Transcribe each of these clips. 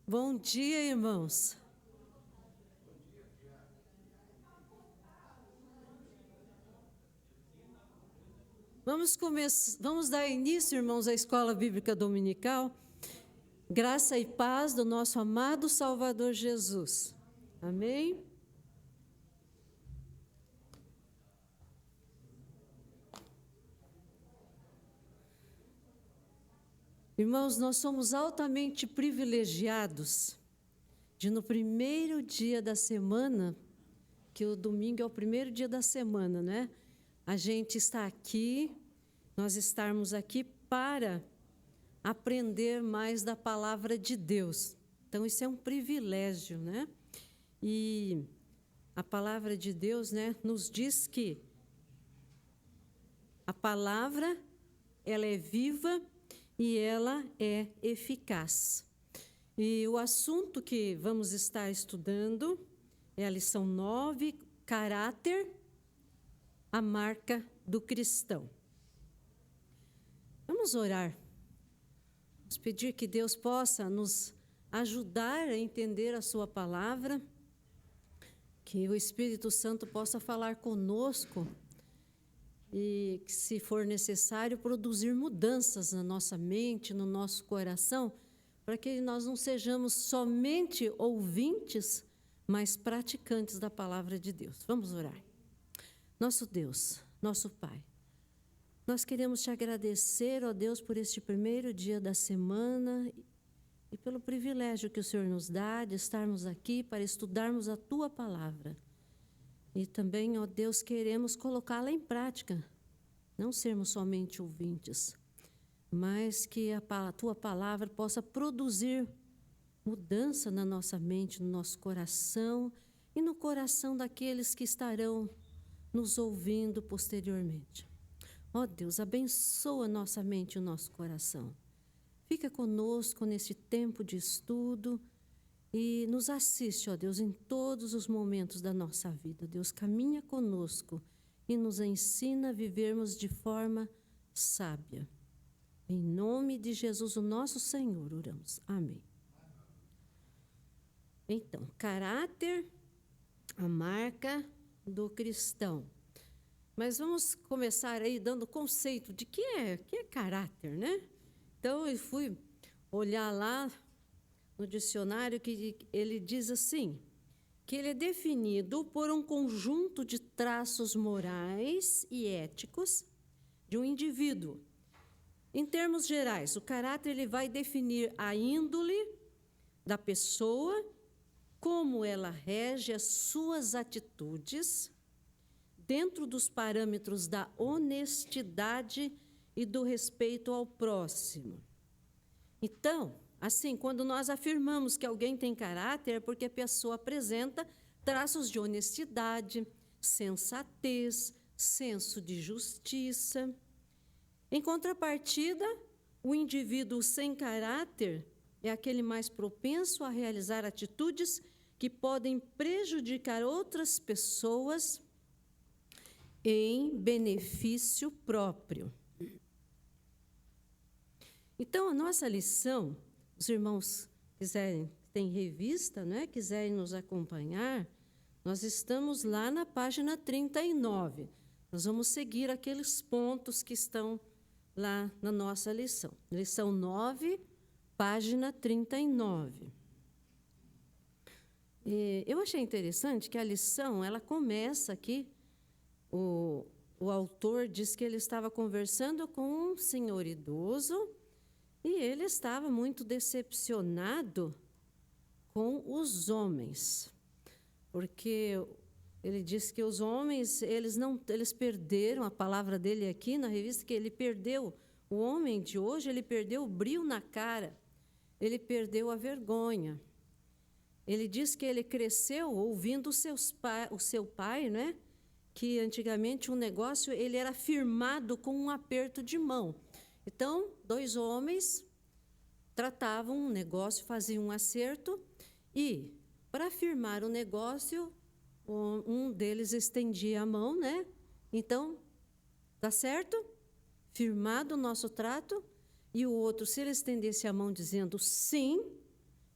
Bom dia, irmãos. Vamos dar início, irmãos, à Escola Bíblica Dominical. Graça e paz do nosso amado Salvador Jesus. Amém? Irmãos, nós somos altamente privilegiados de no primeiro dia da semana, que o domingo é o primeiro dia da semana, né? A gente está aqui, nós estarmos aqui para aprender mais da palavra de Deus. Então, isso é um privilégio, né? E a palavra de Deus, né, nos diz que a palavra, ela é viva e ela é eficaz. E o assunto que vamos estar estudando é a lição 9, caráter, a marca do cristão. Vamos orar. Vamos pedir que Deus possa nos ajudar a entender a sua palavra, que o Espírito Santo possa falar conosco e, se for necessário, produzir mudanças na nossa mente, no nosso coração, para que nós não sejamos somente ouvintes, mas praticantes da palavra de Deus. Vamos orar. Nosso Deus, nosso Pai, nós queremos te agradecer, ó Deus, por este primeiro dia da semana e pelo privilégio que o Senhor nos dá de estarmos aqui para estudarmos a Tua palavra. E também, ó Deus, queremos colocá-la em prática, não sermos somente ouvintes, mas que a Tua palavra possa produzir mudança na nossa mente, no nosso coração e no coração daqueles que estarão nos ouvindo posteriormente. Ó Deus, abençoa nossa mente e o nosso coração. Fica conosco nesse tempo de estudo e nos assiste, ó Deus, em todos os momentos da nossa vida. Deus, caminha conosco e nos ensina a vivermos de forma sábia. Em nome de Jesus, o nosso Senhor, oramos. Amém. Então, caráter, a marca do cristão. Mas vamos começar aí dando conceito de que é caráter, né? Então, eu fui olhar lá no dicionário que ele diz assim, que ele é definido por um conjunto de traços morais e éticos de um indivíduo. Em termos gerais, o caráter ele vai definir a índole da pessoa, como ela rege as suas atitudes, dentro dos parâmetros da honestidade e do respeito ao próximo. Então, assim, quando nós afirmamos que alguém tem caráter, é porque a pessoa apresenta traços de honestidade, sensatez, senso de justiça. Em contrapartida, o indivíduo sem caráter é aquele mais propenso a realizar atitudes que podem prejudicar outras pessoas em benefício próprio. Então, a nossa lição, os irmãos quiserem, tem revista, né? Quiserem nos acompanhar, nós estamos lá na página 39. Nós vamos seguir aqueles pontos que estão lá na nossa lição. Lição 9, página 39. Eu achei interessante que a lição, ela começa aqui, o autor diz que ele estava conversando com um senhor idoso e ele estava muito decepcionado com os homens, porque ele disse que os homens, eles perderam, a palavra dele aqui na revista, que ele perdeu, o homem de hoje, ele perdeu o brilho na cara, ele perdeu a vergonha. Ele diz que ele cresceu ouvindo o seu pai, né? Que antigamente um negócio ele era firmado com um aperto de mão. Então, dois homens tratavam um negócio, faziam um acerto e, para firmar o negócio, um deles estendia a mão, né? Então, tá certo? Firmado o nosso trato. E o outro, se ele estendesse a mão dizendo sim,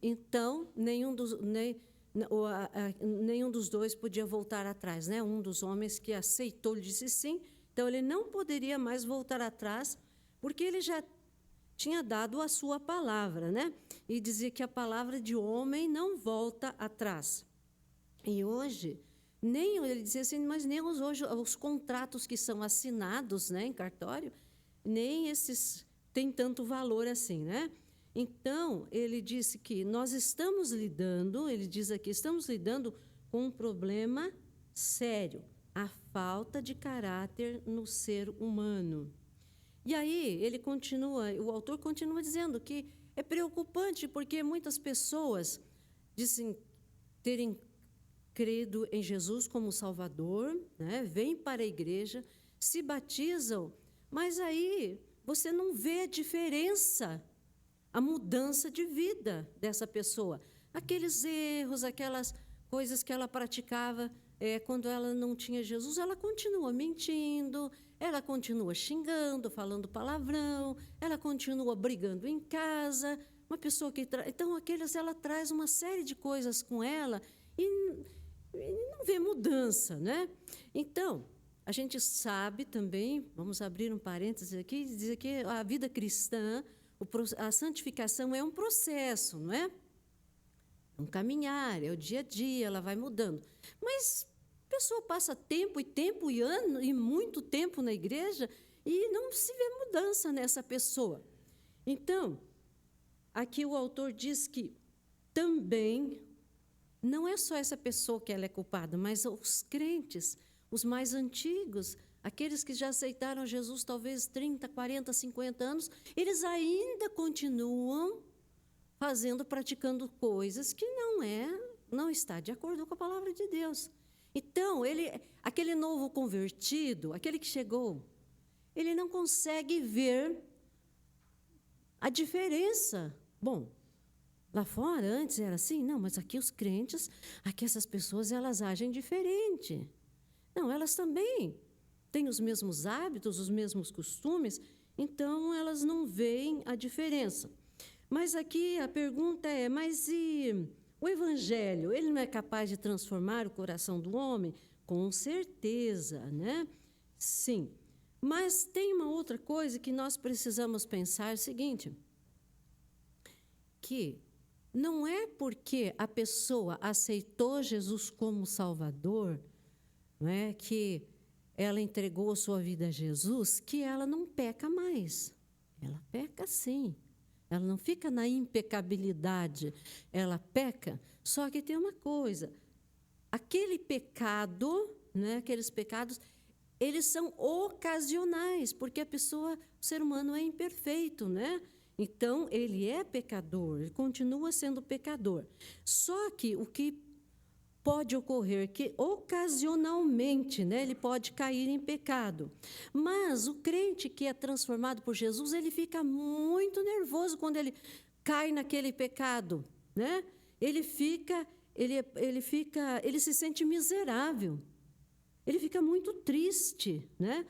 Então, nenhum dos dois podia voltar atrás, né? Um dos homens que aceitou, ele disse sim, então ele não poderia mais voltar atrás, porque ele já tinha dado a sua palavra, né? E dizia que a palavra de homem não volta atrás. E hoje, ele dizia assim, mas nem hoje os contratos que são assinados, né, em cartório, nem esses têm tanto valor assim, né? Então, ele disse que nós estamos lidando, ele diz aqui, estamos lidando com um problema sério, a falta de caráter no ser humano. E aí, o autor continua dizendo que é preocupante porque muitas pessoas dizem terem credo em Jesus como Salvador, né? Vêm para a igreja, se batizam, mas aí você não vê a diferença, a mudança de vida dessa pessoa. Aqueles erros, aquelas coisas que ela praticava quando ela não tinha Jesus, ela continua mentindo, ela continua xingando, falando palavrão, ela continua brigando em casa. Uma pessoa que então ela traz uma série de coisas com ela e não vê mudança, né? Então, a gente sabe também, vamos abrir um parênteses aqui, dizer que a vida cristã, a santificação é um processo, não é? É um caminhar, é o dia a dia, ela vai mudando. Mas a pessoa passa tempo e ano e muito tempo na igreja e não se vê mudança nessa pessoa. Então, aqui o autor diz que também não é só essa pessoa que ela é culpada, mas os crentes, os mais antigos, aqueles que já aceitaram Jesus talvez 30, 40, 50 anos, eles ainda continuam praticando coisas que não está de acordo com a palavra de Deus. Então, aquele novo convertido, aquele que chegou, ele não consegue ver a diferença. Bom, lá fora, antes era assim, não, mas aqui os crentes, aqui essas pessoas, elas agem diferente. Não, elas também têm os mesmos hábitos, os mesmos costumes, então elas não veem a diferença. Mas aqui a pergunta é, mas e o Evangelho, ele não é capaz de transformar o coração do homem? Com certeza, né? Sim. Mas tem uma outra coisa que nós precisamos pensar, é o seguinte, que não é porque a pessoa aceitou Jesus como Salvador, não é, que ela entregou sua vida a Jesus, que ela não peca mais. Ela peca sim. Ela não fica na impecabilidade. Ela peca, só que tem uma coisa. Aquele pecado, né, aqueles pecados, eles são ocasionais, porque o ser humano é imperfeito, né? Então, ele é pecador, ele continua sendo pecador. Só que o que pode ocorrer que ocasionalmente, né, ele pode cair em pecado. Mas o crente que é transformado por Jesus, ele fica muito nervoso quando ele cai naquele pecado, né? Ele se sente miserável. Ele fica muito triste, né?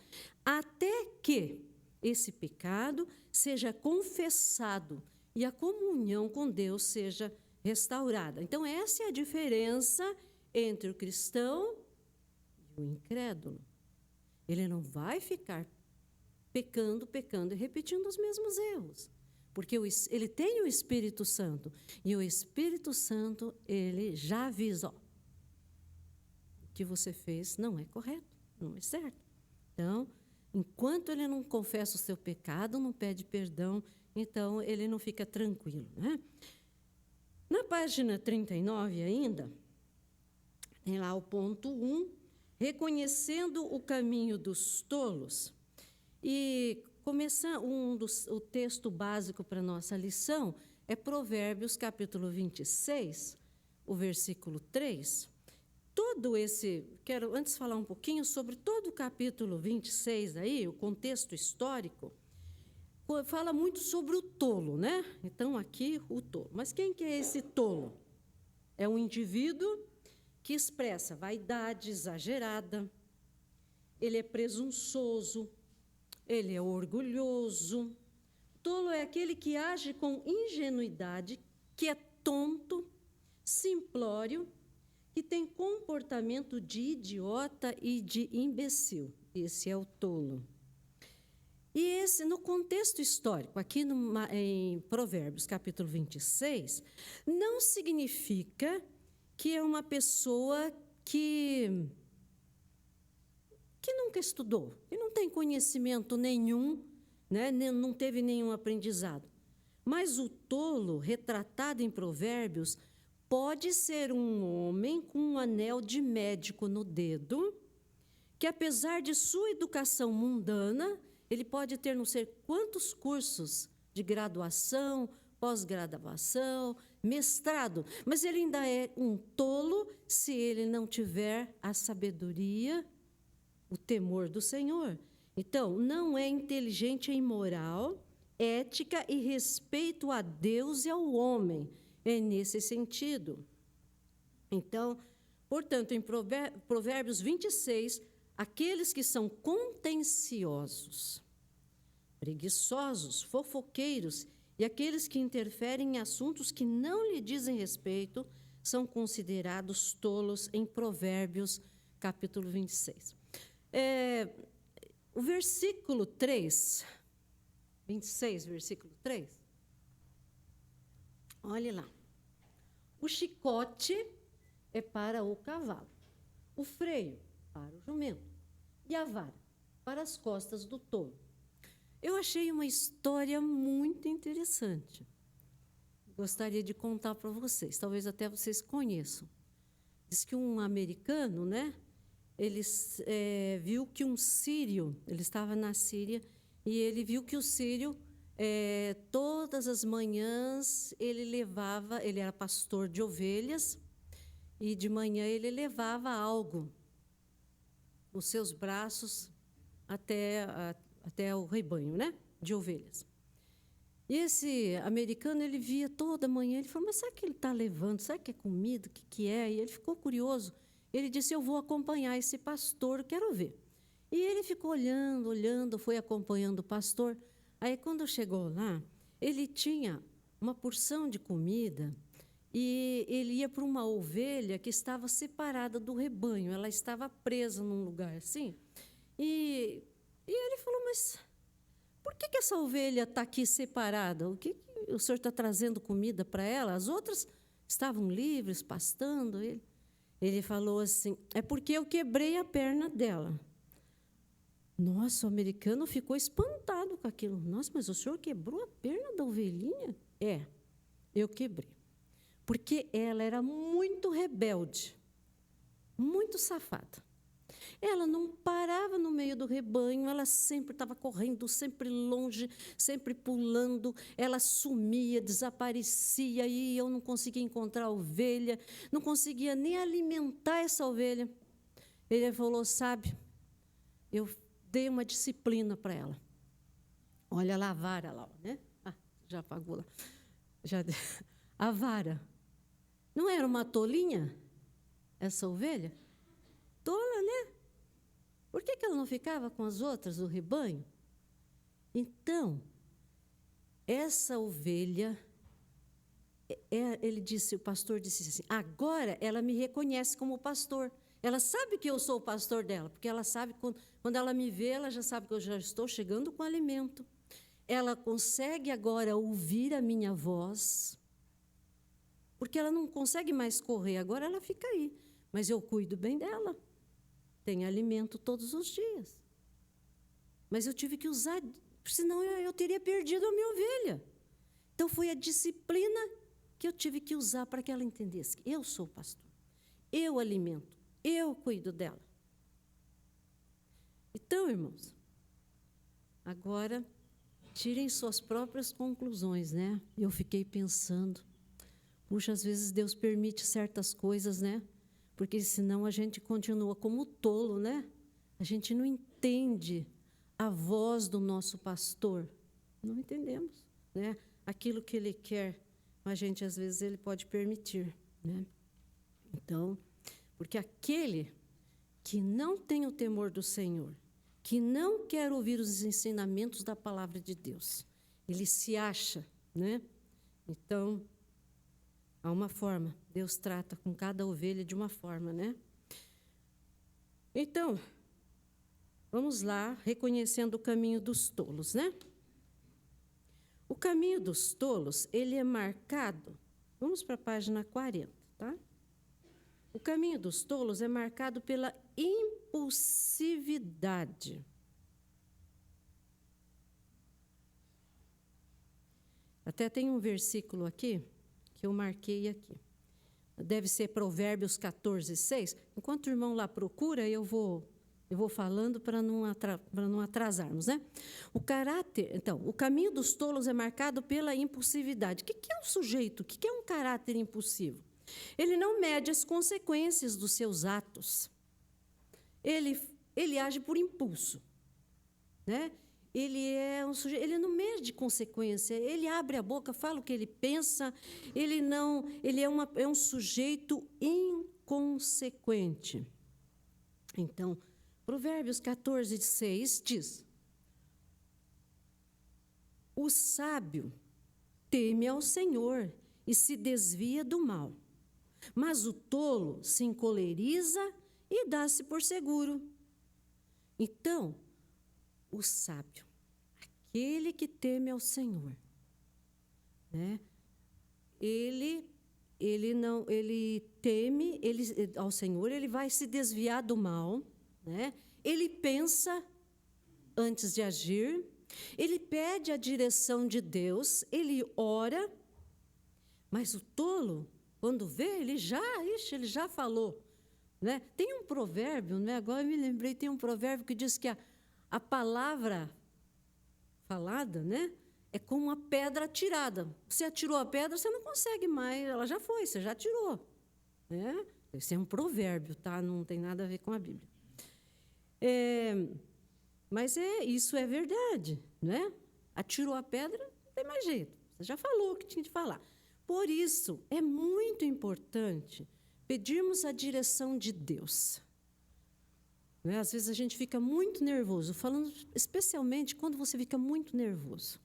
Até que esse pecado seja confessado e a comunhão com Deus seja restaurada. Então, essa é a diferença entre o cristão e o incrédulo. Ele não vai ficar pecando e repetindo os mesmos erros, porque ele tem o Espírito Santo, e o Espírito Santo, ele já avisa, o que você fez não é correto, não é certo. Então, enquanto ele não confessa o seu pecado, não pede perdão, então ele não fica tranquilo, né? Na página 39 ainda, tem lá o ponto 1, reconhecendo o caminho dos tolos. E o texto básico para a nossa lição é Provérbios, capítulo 26, o versículo 3. Quero antes falar um pouquinho sobre todo o capítulo 26 aí, o contexto histórico. Fala muito sobre o tolo, né? Então, aqui, o tolo. Mas quem que é esse tolo? É um indivíduo que expressa vaidade exagerada, ele é presunçoso, ele é orgulhoso. Tolo é aquele que age com ingenuidade, que é tonto, simplório, que tem comportamento de idiota e de imbecil. Esse é o tolo. E esse, no contexto histórico, aqui em Provérbios, capítulo 26, não significa que é uma pessoa que nunca estudou, que não tem conhecimento nenhum, né? Não teve nenhum aprendizado. Mas o tolo, retratado em Provérbios, pode ser um homem com um anel de médico no dedo, que, apesar de sua educação mundana, ele pode ter não sei quantos cursos de graduação, pós-graduação, mestrado, mas ele ainda é um tolo se ele não tiver a sabedoria, o temor do Senhor. Então, não é inteligente em moral, ética e respeito a Deus e ao homem. É nesse sentido. Então, portanto, em Provérbios 26, aqueles que são contenciosos, preguiçosos, fofoqueiros e aqueles que interferem em assuntos que não lhe dizem respeito são considerados tolos em Provérbios, capítulo 26. O versículo 3, 26, versículo 3, olhe lá. O chicote é para o cavalo, o freio para o jumento e a vara para as costas do tolo. Eu achei uma história muito interessante. Gostaria de contar para vocês, talvez até vocês conheçam. Diz que um americano, né? Ele viu que um sírio, ele estava na Síria, e ele viu que o sírio, todas as manhãs, ele era pastor de ovelhas, e de manhã ele levava algo nos seus braços até o rebanho, né, de ovelhas. E esse americano, ele via toda manhã, ele falou, mas sabe o que ele está levando? Sabe que é comida? O que é? E ele ficou curioso. Ele disse, eu vou acompanhar esse pastor, quero ver. E ele ficou olhando, foi acompanhando o pastor. Aí, quando chegou lá, ele tinha uma porção de comida e ele ia para uma ovelha que estava separada do rebanho. Ela estava presa num lugar assim. E ele falou, mas por que essa ovelha está aqui separada? O que o senhor está trazendo comida para ela? As outras estavam livres, pastando. Ele falou assim, é porque eu quebrei a perna dela. Nossa, o americano ficou espantado com aquilo. Nossa, mas o senhor quebrou a perna da ovelhinha? É, eu quebrei. Porque ela era muito rebelde, muito safada. Ela não parava no meio do rebanho, ela sempre estava correndo, sempre longe, sempre pulando, ela sumia, desaparecia, e eu não conseguia encontrar a ovelha, não conseguia nem alimentar essa ovelha. Ele falou, sabe, eu dei uma disciplina para ela. Olha lá a vara lá, né? Ah, já apagou lá. A vara. Não era uma tolinha, essa ovelha? Tola, né? Por que ela não ficava com as outras do rebanho? Então, essa ovelha, o pastor disse assim, agora ela me reconhece como pastor. Ela sabe que eu sou o pastor dela, porque ela sabe, quando ela me vê, ela já sabe que eu já estou chegando com alimento. Ela consegue agora ouvir a minha voz, porque ela não consegue mais correr, agora ela fica aí. Mas eu cuido bem dela. Tem alimento todos os dias. Mas eu tive que usar, senão eu teria perdido a minha ovelha. Então, foi a disciplina que eu tive que usar para que ela entendesse que eu sou o pastor. Eu alimento, eu cuido dela. Então, irmãos, agora, tirem suas próprias conclusões, né? Eu fiquei pensando, puxa, às vezes Deus permite certas coisas, né? Porque senão a gente continua como tolo, né? A gente não entende a voz do nosso pastor. Não entendemos, né? Aquilo que ele quer, a gente às vezes ele pode permitir, né? Então, porque aquele que não tem o temor do Senhor, que não quer ouvir os ensinamentos da palavra de Deus, ele se acha, né? Então, Há uma forma. Deus trata com cada ovelha de uma forma, né? Então, vamos lá, reconhecendo o caminho dos tolos, né? O caminho dos tolos, ele é marcado. Vamos para a página 40, tá? O caminho dos tolos é marcado pela impulsividade. Até tem um versículo aqui, que eu marquei aqui. Deve ser Provérbios 14, 6. Enquanto o irmão lá procura, eu vou falando para não atrasarmos, né? O caminho dos tolos é marcado pela impulsividade. O que é um sujeito? O que é um caráter impulsivo? Ele não mede as consequências dos seus atos. Ele age por impulso, né? Ele não mede consequência, ele abre a boca, fala o que ele pensa, ele é um sujeito inconsequente. Então, Provérbios 14, 6 diz: o sábio teme ao Senhor e se desvia do mal, mas o tolo se encoleriza e dá-se por seguro. Então, o sábio, aquele que teme ao Senhor, né? Ele teme ao Senhor, ele vai se desviar do mal, né? Ele pensa antes de agir, ele pede a direção de Deus, ele ora, mas o tolo, quando vê, ele já falou, né? Tem um provérbio, né? Agora eu me lembrei, tem um provérbio que diz que a palavra falada, né, é como uma pedra atirada. Você atirou a pedra, você não consegue mais, ela já foi, você já tirou, né? Esse é um provérbio, tá? Não tem nada a ver com a Bíblia. Mas isso é verdade, né? Atirou a pedra, não tem mais jeito. Você já falou o que tinha de falar. Por isso, é muito importante pedirmos a direção de Deus. Às vezes a gente fica muito nervoso, falando especialmente quando você fica muito nervoso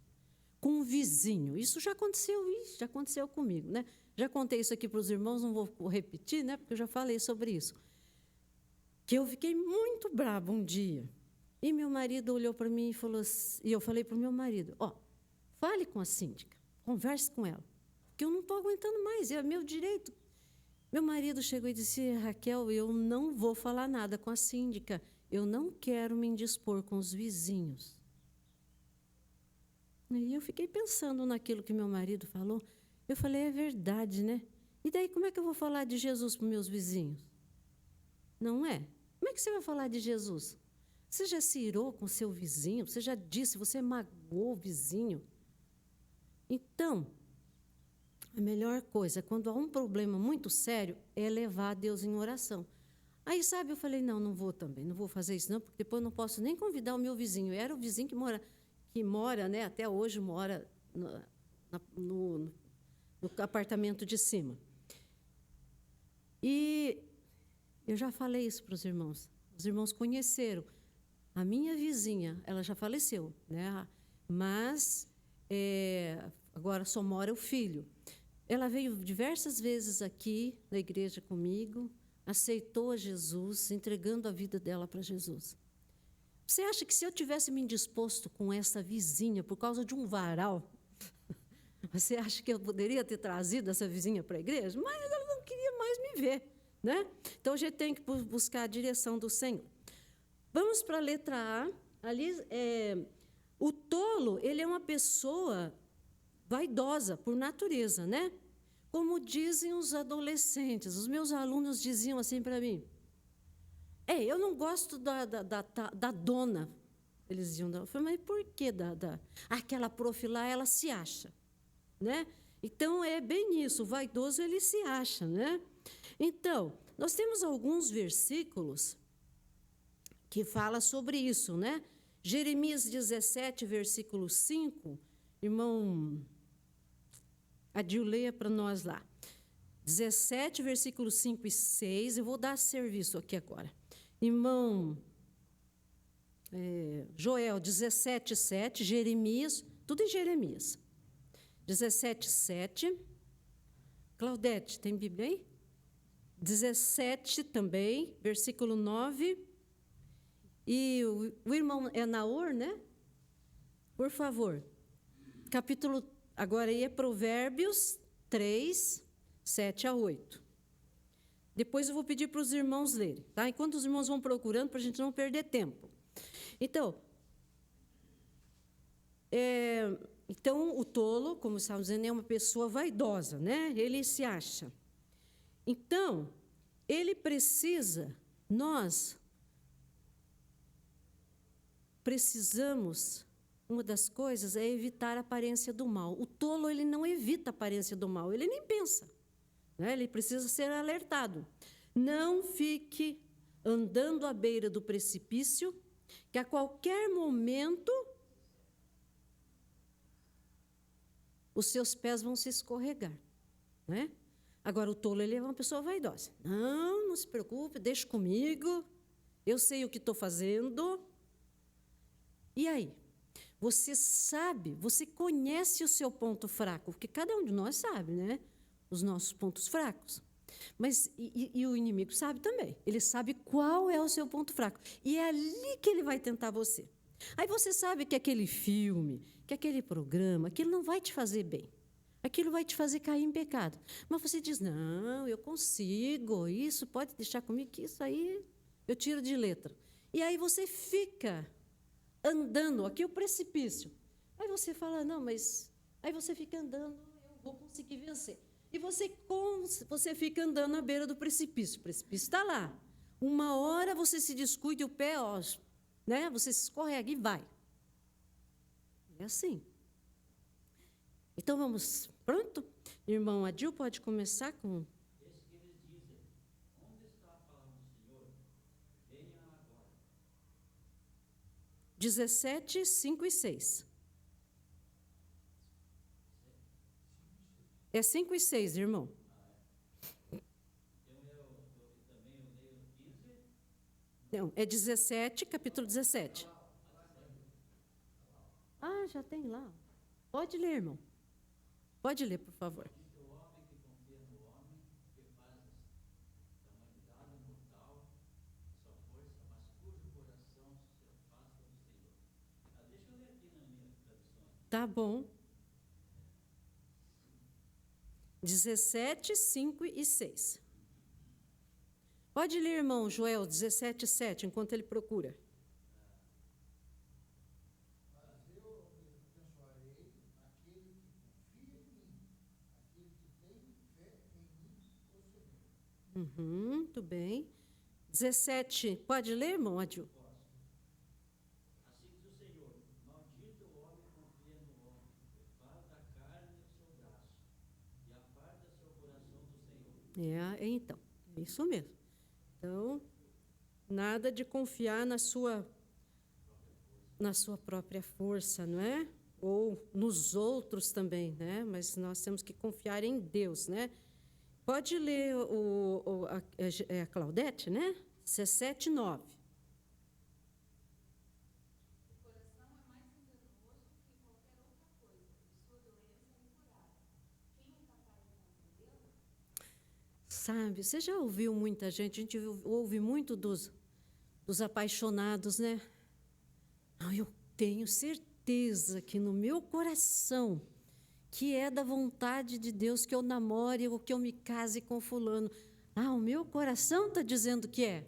com um vizinho. Isso já aconteceu comigo, né? Já contei isso aqui para os irmãos, não vou repetir, né? Porque eu já falei sobre isso. Que eu fiquei muito brava um dia. E meu marido olhou para mim e falou assim, e eu falei para o meu marido: fale com a síndica, converse com ela, porque eu não estou aguentando mais, é meu direito. Meu marido chegou e disse: Raquel, eu não vou falar nada com a síndica, eu não quero me indispor com os vizinhos. E eu fiquei pensando naquilo que meu marido falou. Eu falei: é verdade, né? E daí como é que eu vou falar de Jesus para os meus vizinhos? Não é? Como é que você vai falar de Jesus? Você já se irou com o seu vizinho? Você já disse, você magoou o vizinho? Então, a melhor coisa, quando há um problema muito sério, é levar Deus em oração. Aí, sabe, eu falei: não vou também, não vou fazer isso não, porque depois eu não posso nem convidar o meu vizinho. Era o vizinho que mora, né, até hoje mora no apartamento de cima. E eu já falei isso para os irmãos conheceram. A minha vizinha, ela já faleceu, né? Mas agora só mora o filho. Ela veio diversas vezes aqui na igreja comigo, aceitou a Jesus, entregando a vida dela para Jesus. Você acha que se eu tivesse me indisposto com essa vizinha por causa de um varal, você acha que eu poderia ter trazido essa vizinha para a igreja? Mas ela não queria mais me ver, né? Então a gente tem que buscar a direção do Senhor. Vamos para a letra A. Ali, o tolo, ele é uma pessoa vaidosa por natureza, né? Como dizem os adolescentes, os meus alunos diziam assim para mim: eu não gosto da dona. Eles diziam: eu falei: mas por que aquela prof lá, ela se acha, né? Então, é bem isso, o vaidoso, ele se acha, né? Então, nós temos alguns versículos que falam sobre isso, né? Jeremias 17, versículo 5, irmão Adil, leia para nós lá. 17, versículos 5 e 6, eu vou dar serviço aqui agora. Irmão Joel 17, 7, Jeremias, tudo em Jeremias. 17, 7, Claudete, tem Bíblia aí? 17 também, versículo 9. E o irmão é Naor, né? Por favor. Capítulo, agora aí é Provérbios 3, 7 a 8. Depois eu vou pedir para os irmãos lerem, tá? Enquanto os irmãos vão procurando, para a gente não perder tempo. Então, o tolo, como estávamos dizendo, é uma pessoa vaidosa, né? Ele se acha. Então, ele precisa, nós precisamos, uma das coisas é evitar a aparência do mal. O tolo, ele não evita a aparência do mal, ele nem pensa, né? Ele precisa ser alertado. Não fique andando à beira do precipício, que a qualquer momento os seus pés vão se escorregar, né? Agora, o tolo, ele é uma pessoa vaidosa. Não se preocupe, deixa comigo, eu sei o que estou fazendo. E aí? Você sabe, você conhece o seu ponto fraco, porque cada um de nós sabe, né? Os nossos pontos fracos. Mas, e o inimigo sabe também. Ele sabe qual é o seu ponto fraco. E é ali que ele vai tentar você. Aí você sabe que aquele filme, que aquele programa, aquilo não vai te fazer bem. Aquilo vai te fazer cair em pecado. Mas você diz, não, eu consigo, isso pode deixar comigo, que isso aí eu tiro de letra. E aí você fica andando, aqui é o precipício. Aí você fala, não, mas... Aí você fica andando, eu vou conseguir vencer. E você fica andando à beira do precipício. O precipício está lá. Uma hora você se descuida e o pé, ó, né? Você se escorrega e vai. É assim. Então, vamos, pronto? Irmão Adil, pode começar com... Esse que eles dizem, onde está a palavra do Senhor? Venha agora. 17, 5 e 6. É 5 e 6, irmão. Então, também eu leio 15. Não, é 17, capítulo 17. Ah, já tem lá. Pode ler, irmão. Pode ler, por favor. Diz o homem que confia no homem, que faz da humanidade mortal sua força, mas cujo coração se afasta do Senhor. Deixa eu ler aqui na minha tradução. Tá bom. 17, 5 e 6. Pode ler, irmão Joel, 17, 7, enquanto ele procura. Mas eu abençoarei aquele que confia em mim, aquele que tem fé em mim, o Senhor. Muito bem. 17, pode ler, irmão Adil? Assim diz o Senhor, maldito o homem que confia no homem, que faz da carne o seu braço, e aparta seu coração do Senhor. Então, é isso mesmo. Então, nada de confiar na sua própria força, não é? Ou nos outros também, né? Mas nós temos que confiar em Deus, né? Pode ler a Claudete, né? 17, 9. O coração é mais enganoso que qualquer outra coisa, e sua doença é incurável. Quem é capaz de compreendê-la? Sabe, você já ouviu muita gente, a gente ouve muito dos apaixonados, né? Eu tenho certeza que no meu coração, que é da vontade de Deus que eu namore ou que eu me case com fulano. O meu coração está dizendo que é.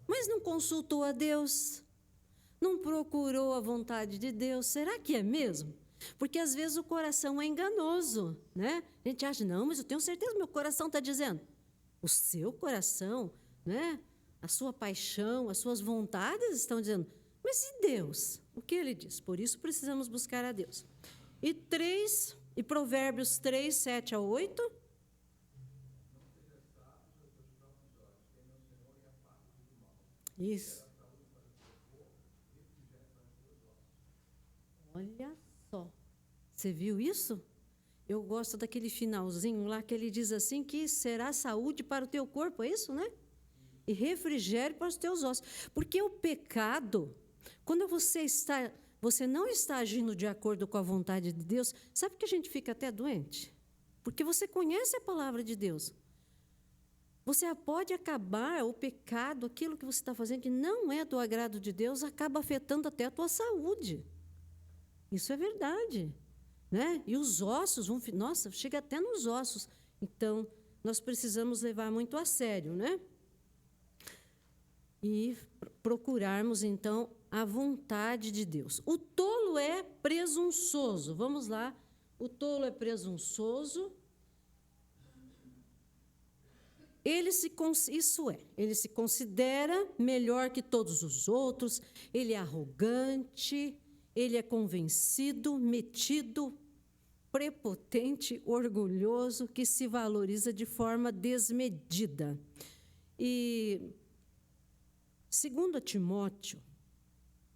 Mas não consultou a Deus, não procurou a vontade de Deus. Será que é mesmo? Porque às vezes o coração é enganoso, né? A gente acha, não, mas eu tenho certeza que meu coração está dizendo. O seu coração, né? A sua paixão, as suas vontades estão dizendo. Mas e Deus? O que ele diz? Por isso precisamos buscar a Deus. E Provérbios 3, 7 a 8. Isso. Olha só. Você viu isso? Eu gosto daquele finalzinho lá que ele diz assim que será saúde para o teu corpo, é isso, né? E refrigério para os teus ossos. Porque o pecado, quando você não está agindo de acordo com a vontade de Deus, sabe que a gente fica até doente? porque você conhece a palavra de Deus. Você pode acabar o pecado, aquilo que você está fazendo, que não é do agrado de Deus, acaba afetando até a tua saúde. Isso é verdade, né? E os ossos vão... Nossa, chega até nos ossos. Então, nós precisamos levar muito a sério, né? E procurarmos, então, a vontade de Deus. O tolo é presunçoso. Vamos lá. O tolo é presunçoso. Ele se considera melhor que todos os outros, ele é arrogante, ele é convencido, metido, prepotente, orgulhoso, que se valoriza de forma desmedida. E 2 Timóteo,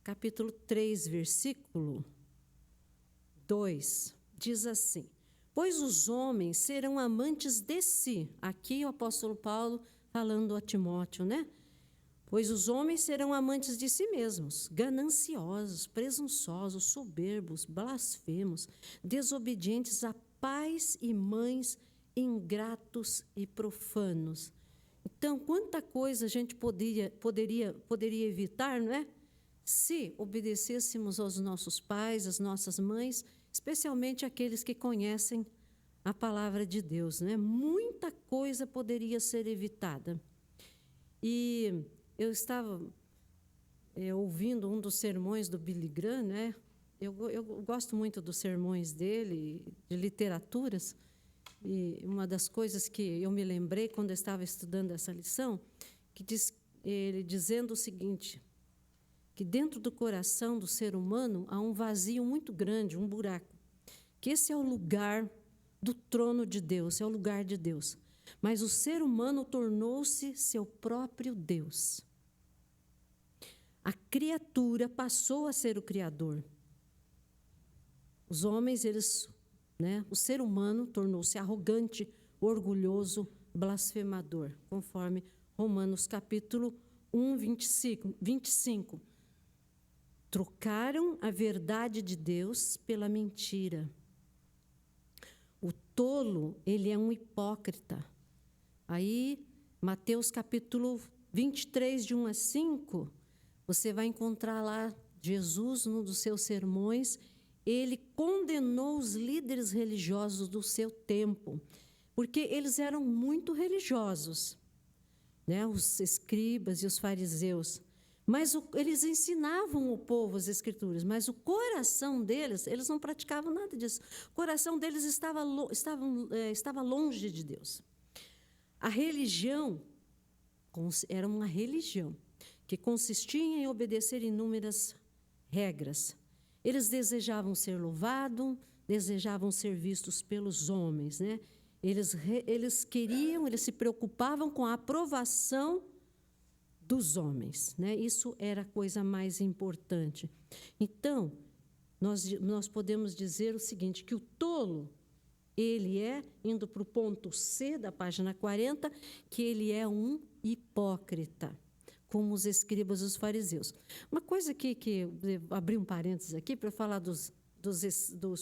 capítulo 3, versículo 2, diz assim: pois os homens serão amantes de si. Aqui o apóstolo Paulo falando a Timóteo, né? Pois os homens serão amantes de si mesmos, gananciosos, presunçosos, soberbos, blasfemos, desobedientes a pais e mães, ingratos e profanos. Então, quanta coisa a gente poderia evitar, não é? Se obedecêssemos aos nossos pais, às nossas mães, especialmente aqueles que conhecem a palavra de Deus, né? Muita coisa poderia ser evitada. E eu estava ouvindo um dos sermões do Billy Graham, né? Eu gosto muito dos sermões dele, de literaturas, e uma das coisas que eu me lembrei quando eu estava estudando essa lição, ele dizendo o seguinte, que dentro do coração do ser humano há um vazio muito grande, um buraco, que esse é o lugar do trono de Deus, é o lugar de Deus. Mas o ser humano tornou-se seu próprio Deus. A criatura passou a ser o Criador. Os homens, o ser humano tornou-se arrogante, orgulhoso, blasfemador, conforme Romanos capítulo 1, 25. Trocaram a verdade de Deus pela mentira. O tolo, ele é um hipócrita. Aí, Mateus capítulo 23, de 1 a 5, você vai encontrar lá Jesus, num dos seus sermões, ele condenou os líderes religiosos do seu tempo, porque eles eram muito religiosos, né? Os escribas e os fariseus. Mas eles ensinavam o povo as Escrituras, mas o coração deles, eles não praticavam nada disso. O coração deles estava longe de Deus. A religião era uma religião que consistia em obedecer inúmeras regras. Eles desejavam ser louvados, desejavam ser vistos pelos homens, né? Eles se preocupavam com a aprovação dos homens, né? Isso era a coisa mais importante. Então, nós podemos dizer o seguinte, que o tolo, ele indo para o ponto C da página 40, que ele é um hipócrita, como os escribas e os fariseus. Uma coisa que abri um parênteses aqui para falar dos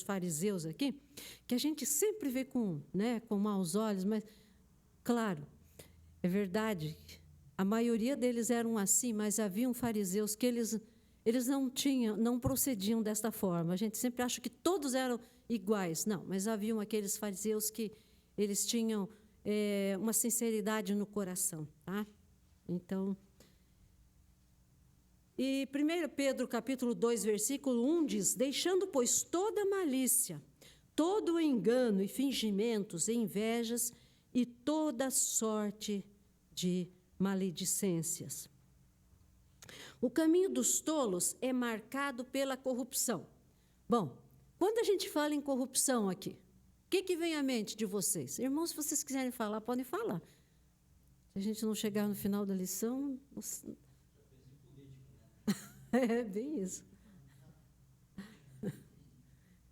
fariseus aqui, que a gente sempre vê com maus olhos, mas, claro, é verdade, a maioria deles eram assim, mas haviam fariseus que eles não procediam desta forma. A gente sempre acha que todos eram iguais. Não, mas haviam aqueles fariseus que eles tinham uma sinceridade no coração, tá? Então, e 1 Pedro, capítulo 2, versículo 1 diz, deixando, pois, toda malícia, todo engano e fingimentos, e invejas e toda sorte de maledicências. O caminho dos tolos é marcado pela corrupção. Bom, quando a gente fala em corrupção aqui, o que vem à mente de vocês? Irmãos, se vocês quiserem falar, podem falar. Se a gente não chegar no final da lição... É bem isso.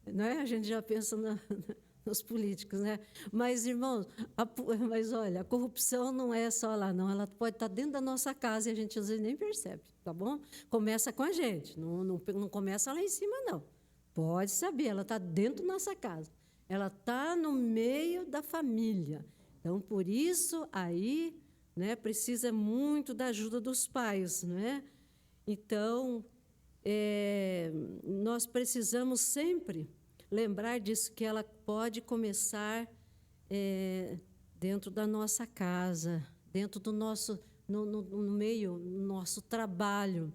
Não é? A gente já pensa nos políticos, né? Mas, irmãos, olha, a corrupção não é só lá, não. Ela pode estar dentro da nossa casa e a gente às vezes nem percebe, tá bom? Começa com a gente, não começa lá em cima, não. Pode saber, ela está dentro da nossa casa. Ela está no meio da família. Então, por isso, aí, né, precisa muito da ajuda dos pais, né? Então, nós precisamos sempre lembrar disso, que ela pode começar dentro da nossa casa, dentro do nosso, no meio do nosso trabalho.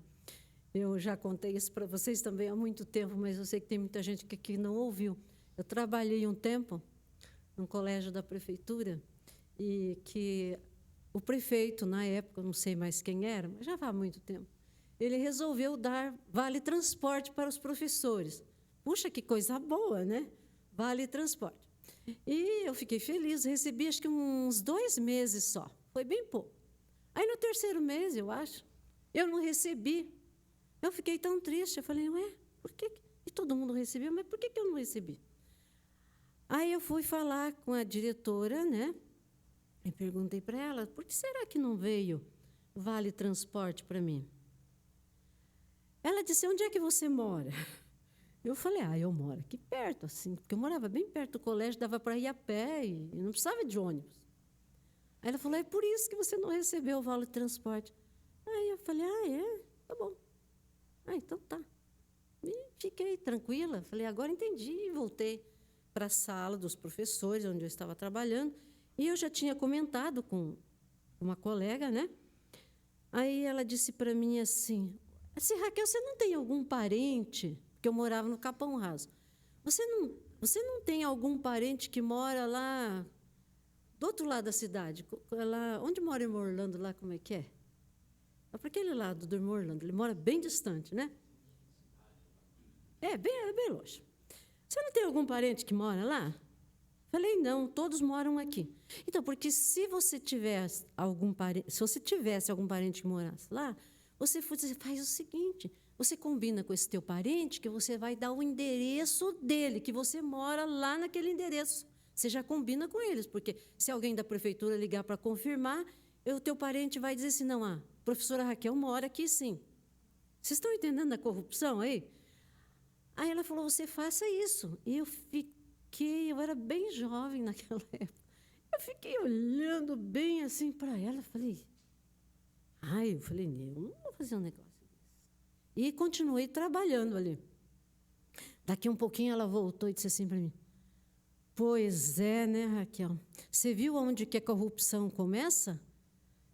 Eu já contei isso para vocês também há muito tempo, mas eu sei que tem muita gente que não ouviu. Eu trabalhei um tempo num colégio da prefeitura e que o prefeito, na época, não sei mais quem era, mas já faz muito tempo, ele resolveu dar vale transporte para os professores. Puxa, que coisa boa, né? Vale transporte. E eu fiquei feliz, recebi acho que uns 2 meses só, foi bem pouco. Aí, no 3º mês, eu acho, eu não recebi. Eu fiquei tão triste, eu falei, ué, por que? E todo mundo recebeu, mas por que eu não recebi? Aí eu fui falar com a diretora, né? E perguntei para ela, por que será que não veio vale transporte para mim? Ela disse, onde é que você mora? Eu falei, eu moro aqui perto, assim, porque eu morava bem perto do colégio, dava para ir a pé e não precisava de ônibus. Aí ela falou, é por isso que você não recebeu o vale transporte. Aí eu falei, tá bom. Então tá. E fiquei tranquila, falei, agora entendi, e voltei para a sala dos professores, onde eu estava trabalhando, e eu já tinha comentado com uma colega, né? Aí ela disse para mim assim, Raquel, você não tem algum parente, porque eu morava no Capão Raso, você não tem algum parente que mora lá do outro lado da cidade, lá, onde mora em Orlando, lá, como é que é? É para aquele lado do Orlando, ele mora bem distante, né? Bem longe. Você não tem algum parente que mora lá? Falei, não, todos moram aqui. Então, porque se você tivesse algum parente que morasse lá, você faz o seguinte, você combina com esse teu parente que você vai dar o endereço dele, que você mora lá naquele endereço. Você já combina com eles, porque se alguém da prefeitura ligar para confirmar, o teu parente vai dizer assim, não, a professora Raquel mora aqui, sim. Vocês estão entendendo a corrupção aí? Aí ela falou, você faça isso. E eu era bem jovem naquela época. Eu fiquei olhando bem assim para ela, falei, eu não vou fazer um negócio desse. E continuei trabalhando ali. Daqui um pouquinho ela voltou e disse assim para mim, pois é, né, Raquel? Você viu onde que a corrupção começa?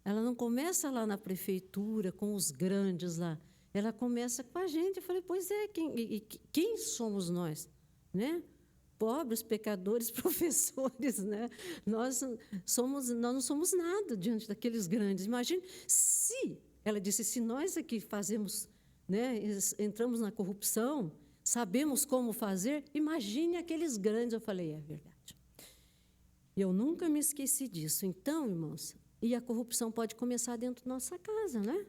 Ela não começa lá na prefeitura, com os grandes lá. Ela começa com a gente. Eu falei, pois é, quem somos nós? Né? Pobres, pecadores, professores. Né? Nós não somos nada diante daqueles grandes. Imagine ela disse, se nós aqui fazemos, né, entramos na corrupção, sabemos como fazer, imagine aqueles grandes. Eu falei, é verdade. Eu nunca me esqueci disso. Então, irmãos, e a corrupção pode começar dentro da nossa casa, né?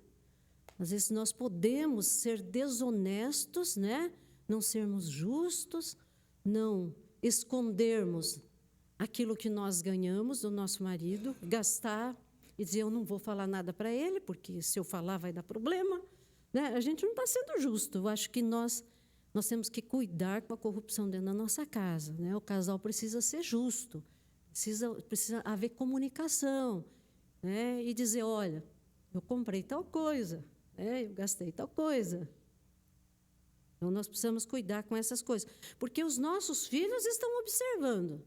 Às vezes nós podemos ser desonestos, né? Não sermos justos, não escondermos aquilo que nós ganhamos do nosso marido, gastar e dizer, eu não vou falar nada para ele, porque se eu falar vai dar problema. Né? A gente não está sendo justo. Eu acho que nós temos que cuidar com a corrupção dentro da nossa casa. Né? O casal precisa ser justo, precisa haver comunicação, né? E dizer, olha, eu comprei tal coisa, eu gastei tal coisa. Então, nós precisamos cuidar com essas coisas. Porque os nossos filhos estão observando.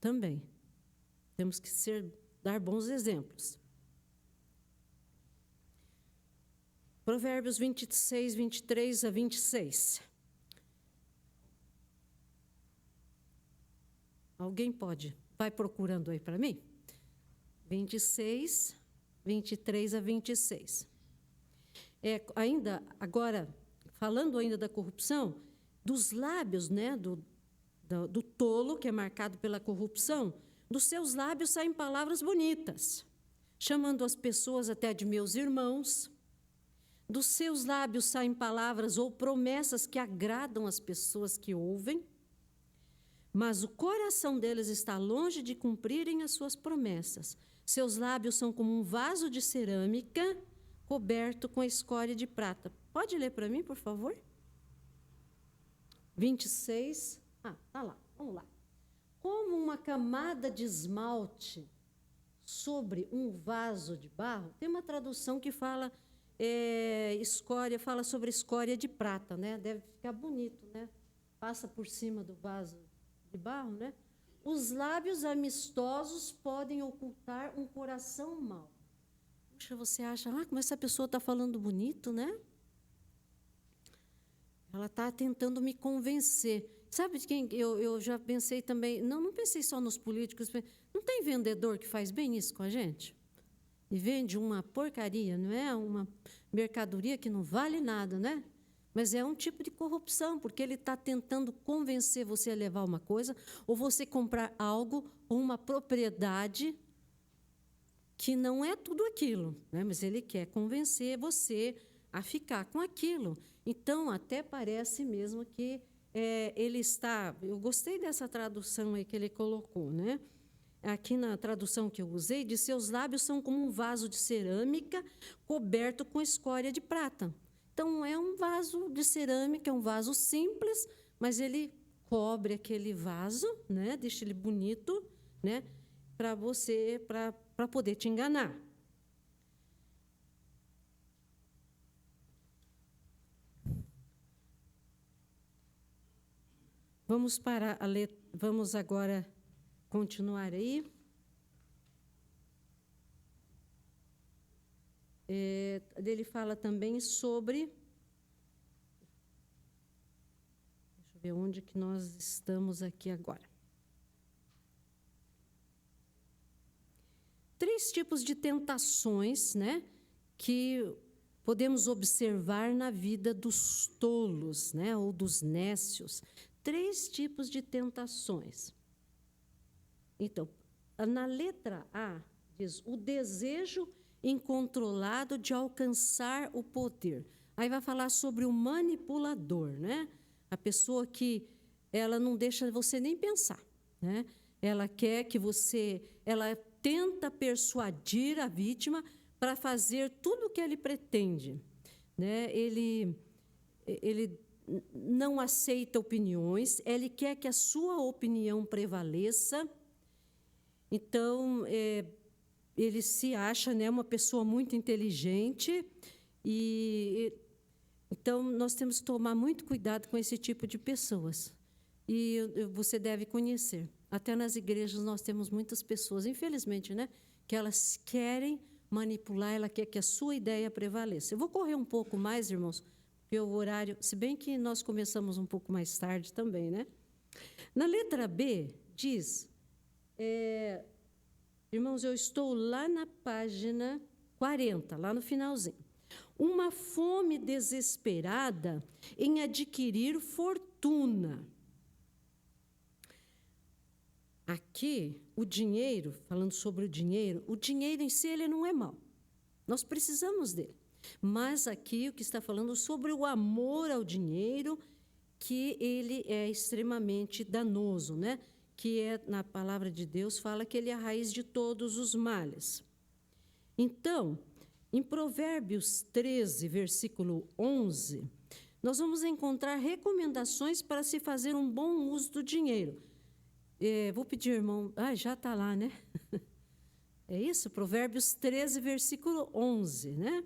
Também. Temos que dar bons exemplos. Provérbios 26, 23 a 26. Alguém pode? Vai procurando aí para mim? 26, 23 a 26. Agora, falando ainda da corrupção, dos lábios, né, do tolo, que é marcado pela corrupção, dos seus lábios saem palavras bonitas, chamando as pessoas até de meus irmãos. Dos seus lábios saem palavras ou promessas que agradam as pessoas que ouvem, mas o coração deles está longe de cumprirem as suas promessas. Seus lábios são como um vaso de cerâmica coberto com escória de prata. Pode ler para mim, por favor? 26. Tá lá. Vamos lá. Como como uma camada de esmalte sobre um vaso de barro. Tem uma tradução que fala escória, fala sobre escória de prata, né? Deve ficar bonito, né? Passa por cima do vaso de barro, né? Os lábios amistosos podem ocultar um coração mau. Puxa, você acha, como essa pessoa está falando bonito, né? Ela está tentando me convencer. Sabe de quem eu já pensei também? Não pensei só nos políticos. Não tem vendedor que faz bem isso com a gente? E vende uma porcaria, não é? Uma mercadoria que não vale nada, né? Mas é um tipo de corrupção, porque ele está tentando convencer você a levar uma coisa, ou você comprar algo, ou uma propriedade que não é tudo aquilo, né? Mas ele quer convencer você a ficar com aquilo. Então, até parece mesmo que ele está... Eu gostei dessa tradução aí que ele colocou, né? Aqui na tradução que eu usei, diz: seus lábios são como um vaso de cerâmica coberto com escória de prata. Então, é um vaso de cerâmica, é um vaso simples, mas ele cobre aquele vaso, né? Deixa ele bonito, né? Para poder te enganar. Vamos parar a ler, vamos agora continuar aí. Ele fala também sobre... Deixa eu ver onde que nós estamos aqui agora. 3 tipos de tentações, né, que podemos observar na vida dos tolos, né, ou dos nécios. 3 tipos de tentações. Então, na letra A, diz o desejo incontrolado de alcançar o poder. Aí vai falar sobre o manipulador, né? A pessoa que ela não deixa você nem pensar, né? Ela quer que você... Ela tenta persuadir a vítima para fazer tudo o que ele pretende, né? Ele não aceita opiniões, ele quer que a sua opinião prevaleça. Então, ele se acha, né, uma pessoa muito inteligente. Então, nós temos que tomar muito cuidado com esse tipo de pessoas. E você deve conhecer. Até nas igrejas nós temos muitas pessoas, infelizmente, né, que elas querem manipular, ela quer que a sua ideia prevaleça. Eu vou correr um pouco mais, irmãos, porque o horário, se bem que nós começamos um pouco mais tarde também, né? Na letra B, diz, irmãos, eu estou lá na página 40, lá no finalzinho. Uma fome desesperada em adquirir fortuna. Aqui, o dinheiro, falando sobre o dinheiro em si ele não é mau. Nós precisamos dele. Mas aqui o que está falando sobre o amor ao dinheiro, que ele é extremamente danoso, né? Que na palavra de Deus fala que ele é a raiz de todos os males. Então, em Provérbios 13, versículo 11, nós vamos encontrar recomendações para se fazer um bom uso do dinheiro. Vou pedir, irmão... já está lá, né? É isso? Provérbios 13, versículo 11, né?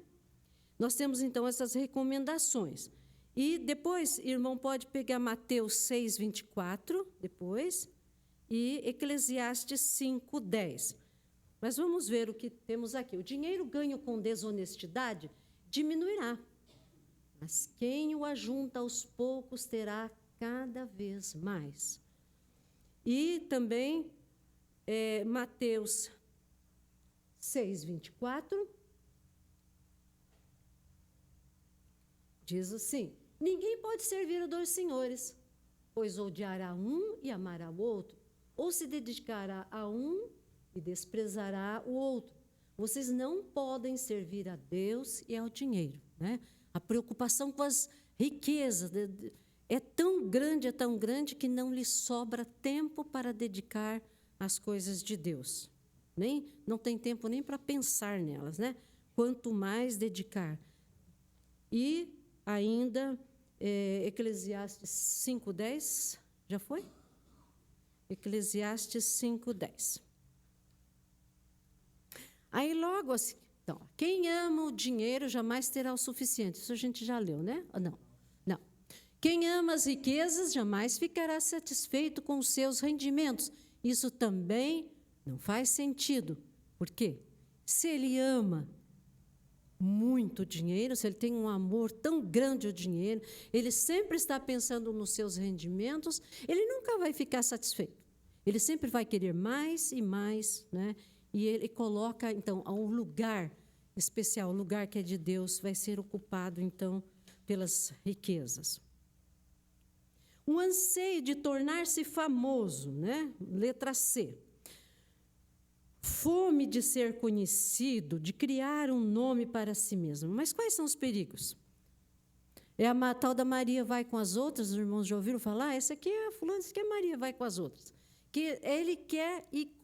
Nós temos, então, essas recomendações. E depois, irmão, pode pegar Mateus 6, 24, depois, e Eclesiastes 5, 10. Mas vamos ver o que temos aqui. O dinheiro ganho com desonestidade diminuirá, mas quem o ajunta aos poucos terá cada vez mais. E também Mateus 6, 24, diz assim: ninguém pode servir a 2 senhores, pois odiará um e amará o outro, ou se dedicará a um e desprezará o outro. Vocês não podem servir a Deus e ao dinheiro, né? A preocupação com as riquezas é tão grande que não lhe sobra tempo para dedicar às coisas de Deus. Não tem tempo nem para pensar nelas, né? Quanto mais dedicar. E ainda, Eclesiastes 5:10, já foi? Eclesiastes 5:10. Aí logo assim, então, quem ama o dinheiro jamais terá o suficiente. Isso a gente já leu, né? Não. Quem ama as riquezas jamais ficará satisfeito com os seus rendimentos. Isso também não faz sentido. Por quê? Se ele ama muito dinheiro, se ele tem um amor tão grande ao dinheiro, ele sempre está pensando nos seus rendimentos, ele nunca vai ficar satisfeito. Ele sempre vai querer mais e mais, né? E ele coloca, então, um lugar especial, o lugar que é de Deus, vai ser ocupado, então, pelas riquezas. Um anseio de tornar-se famoso, né? Letra C. Fome de ser conhecido, de criar um nome para si mesmo. Mas quais são os perigos? É a tal da Maria vai com as outras, os irmãos já ouviram falar? Essa aqui é a fulana, essa aqui é a Maria vai com as outras. Que ele quer ir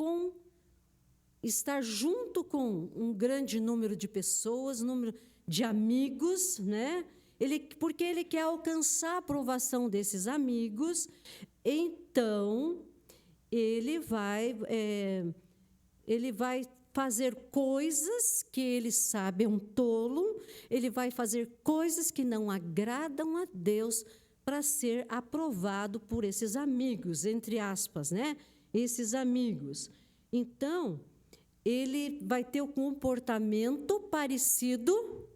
estar junto com um grande número de pessoas, número de amigos, né? Porque ele quer alcançar a aprovação desses amigos, então ele vai fazer coisas que ele sabe é um tolo, ele vai fazer coisas que não agradam a Deus para ser aprovado por esses amigos, entre aspas, né? Esses amigos. Então, ele vai ter um comportamento parecido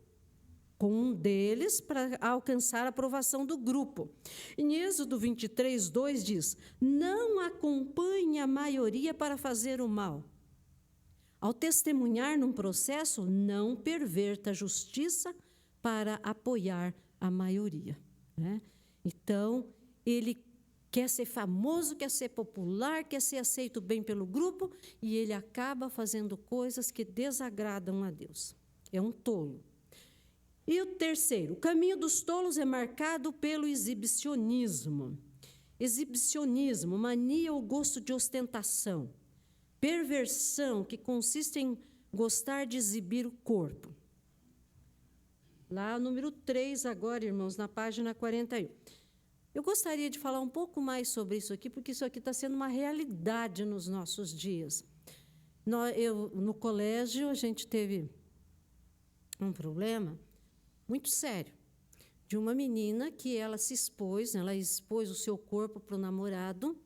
com um deles para alcançar a aprovação do grupo. Em Êxodo 23:2 diz: não acompanhe a maioria para fazer o mal. Ao testemunhar num processo, não perverta a justiça para apoiar a maioria, né? Então, ele quer ser famoso, quer ser popular, quer ser aceito bem pelo grupo, e ele acaba fazendo coisas que desagradam a Deus. É um tolo. E o terceiro, o caminho dos tolos é marcado pelo exibicionismo. Exibicionismo, mania ou gosto de ostentação. Perversão, que consiste em gostar de exibir o corpo. Lá, número 3, agora, irmãos, na página 41. Eu gostaria de falar um pouco mais sobre isso aqui, porque isso aqui está sendo uma realidade nos nossos dias. No colégio, a gente teve um problema muito sério, de uma menina que ela expôs o seu corpo para o namorado,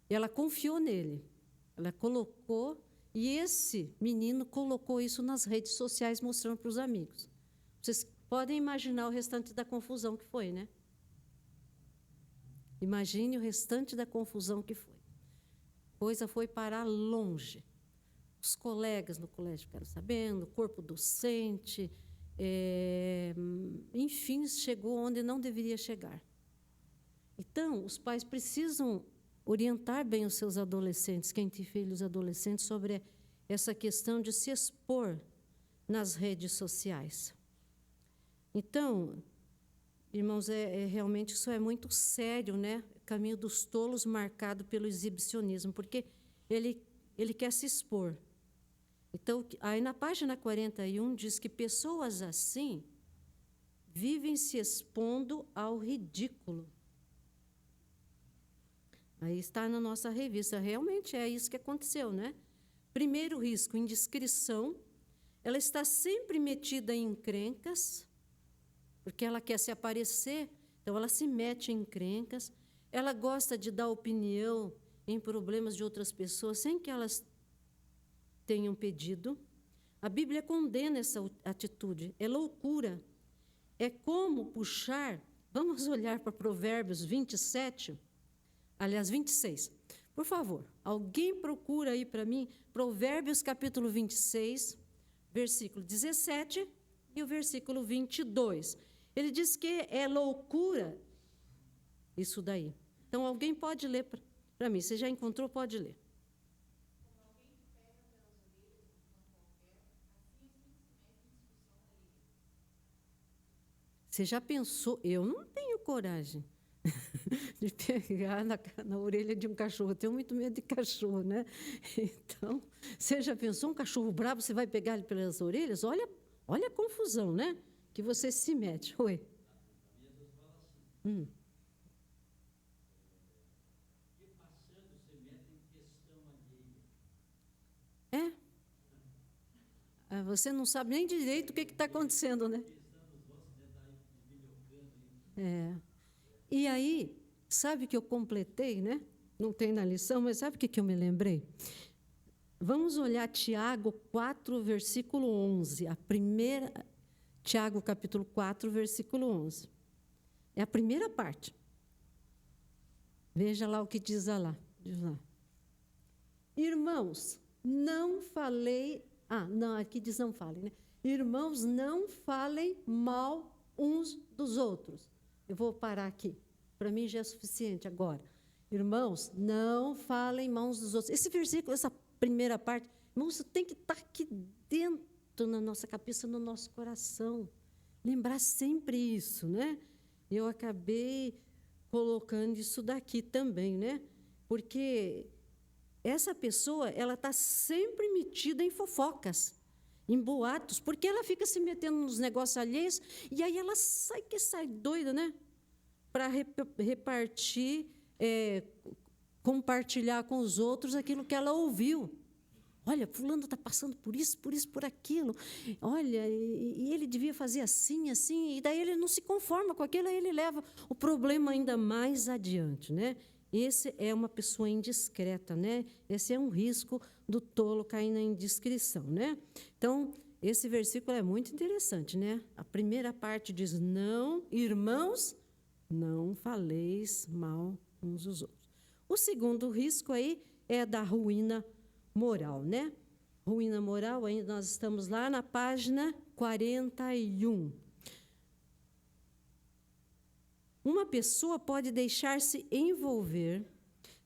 ela confiou nele, ela colocou, e esse menino colocou isso nas redes sociais, mostrando para os amigos. Vocês podem imaginar o restante da confusão que foi, né? Imagine o restante da confusão que foi. A coisa foi parar longe. Os colegas no colégio ficaram sabendo, o corpo docente, enfim, chegou onde não deveria chegar. Então, os pais precisam orientar bem os seus adolescentes, quem tem filhos adolescentes, sobre essa questão de se expor nas redes sociais. Então, irmãos, realmente isso é muito sério, né? Caminho dos tolos marcado pelo exibicionismo, porque ele quer se expor. Então, aí na página 41 diz que pessoas assim vivem se expondo ao ridículo. Aí está na nossa revista. Realmente é isso que aconteceu, né? Primeiro risco, indiscrição. Ela está sempre metida em encrencas, porque ela quer se aparecer, então ela se mete em encrencas. Ela gosta de dar opinião em problemas de outras pessoas sem que elas tenham pedido. A Bíblia condena essa atitude, é loucura. É como puxar, vamos olhar para Provérbios 26. Por favor, alguém procura aí para mim, Provérbios capítulo 26, versículo 17 e o versículo 22. Ele diz que é loucura isso daí. Então, alguém pode ler para mim. Você já encontrou, pode ler. Você já pensou? Eu não tenho coragem de pegar na orelha de um cachorro. Eu tenho muito medo de cachorro, né? Então, você já pensou um cachorro bravo, você vai pegar ele pelas orelhas? Olha a confusão, né? Que você se mete. Oi. A minha Deus fala assim. Que passando você você não sabe nem direito o que está acontecendo, né? É. E aí, sabe que eu completei, né? Não tem na lição, mas sabe o que eu me lembrei? Vamos olhar Tiago 4, versículo 11. A primeira, Tiago, capítulo 4, versículo 11. É a primeira parte. Veja lá o que diz lá. Diz lá. Irmãos, não falei... não, aqui diz não falem, né? Irmãos, não falem mal uns dos outros. Eu vou parar aqui. Para mim já é suficiente agora. Irmãos, não falem mal uns dos outros. Esse versículo, essa primeira parte, irmãos, isso tem que estar aqui dentro na nossa cabeça, no nosso coração. Lembrar sempre isso, né? Eu acabei colocando isso daqui também, né? Porque essa pessoa, ela está sempre metida em fofocas, em boatos, porque ela fica se metendo nos negócios alheios e aí ela sai doida, né? Para repartir, compartilhar com os outros aquilo que ela ouviu. Olha, fulano está passando por isso, por aquilo. Olha, e ele devia fazer assim, e daí ele não se conforma com aquilo, aí ele leva o problema ainda mais adiante, né? Esse é uma pessoa indiscreta, né? Esse é um risco do tolo cair na indiscrição, né? Então, esse versículo é muito interessante, né? A primeira parte diz, não, irmãos, não faleis mal uns dos outros. O segundo risco aí é da ruína moral, né? Ruína moral, ainda nós estamos lá na página 41. Uma pessoa pode deixar-se envolver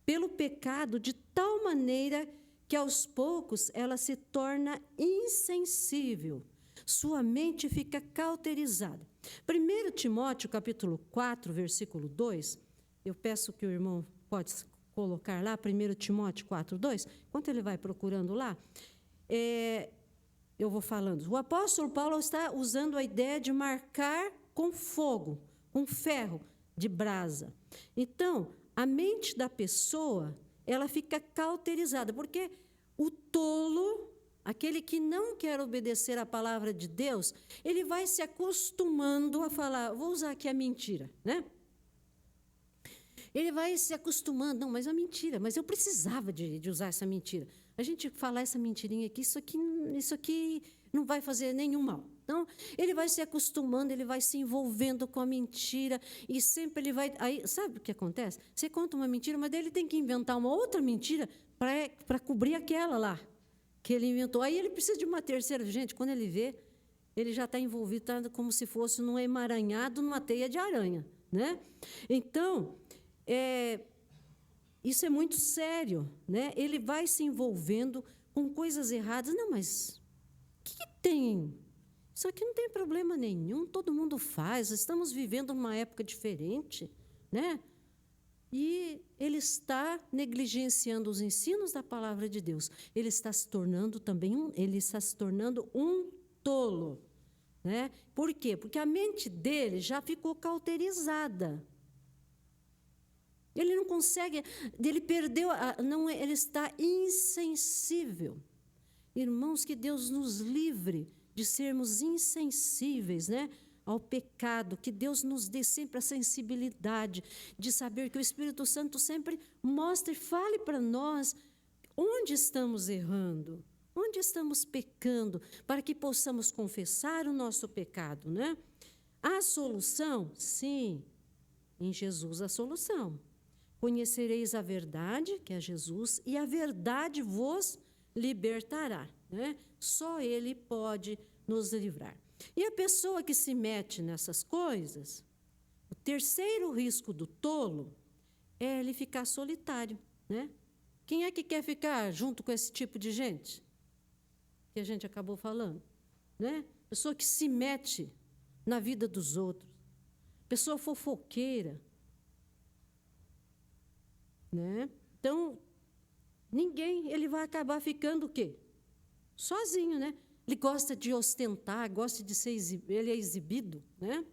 pelo pecado de tal maneira que, aos poucos, ela se torna insensível. Sua mente fica cauterizada. 1 Timóteo, capítulo 4, versículo 2, eu peço que o irmão pode colocar lá, 1 Timóteo 4, 2, enquanto ele vai procurando lá, eu vou falando. O apóstolo Paulo está usando a ideia de marcar com fogo, com ferro de brasa. Então, a mente da pessoa, ela fica cauterizada, porque o tolo, aquele que não quer obedecer à palavra de Deus, ele vai se acostumando a falar, vou usar aqui a mentira, né? Ele vai se acostumando, não, mas é mentira, mas eu precisava de usar essa mentira. A gente falar essa mentirinha aqui, isso aqui não vai fazer nenhum mal. Então, ele vai se acostumando, ele vai se envolvendo com a mentira, e sempre ele vai... Aí, sabe o que acontece? Você conta uma mentira, mas daí ele tem que inventar uma outra mentira para cobrir aquela lá que ele inventou. Aí ele precisa de uma terceira. Gente, quando ele vê, ele já está envolvido, tá como se fosse num emaranhado, numa teia de aranha, né? Então... isso é muito sério, né? Ele vai se envolvendo com coisas erradas. Não, mas o que tem? Isso aqui não tem problema nenhum, todo mundo faz, estamos vivendo uma época diferente, né? E ele está negligenciando os ensinos da palavra de Deus. Ele está se tornando um tolo, né? Por quê? Porque a mente dele já ficou cauterizada. Ele não consegue, ele perdeu, ele está insensível. Irmãos, que Deus nos livre de sermos insensíveis, né, ao pecado, que Deus nos dê sempre a sensibilidade de saber que o Espírito Santo sempre mostre e fale para nós onde estamos errando, onde estamos pecando, para que possamos confessar o nosso pecado, né? A solução? Sim, em Jesus a solução. Conhecereis a verdade, que é Jesus, e a verdade vos libertará, né? Só Ele pode nos livrar. E a pessoa que se mete nessas coisas, o terceiro risco do tolo é ele ficar solitário, né? Quem é que quer ficar junto com esse tipo de gente? Que a gente acabou falando, né? Pessoa que se mete na vida dos outros, pessoa fofoqueira, né? Então, ele vai acabar ficando o quê? Sozinho, né? Ele gosta de ostentar, gosta de ser ele é exibido, né?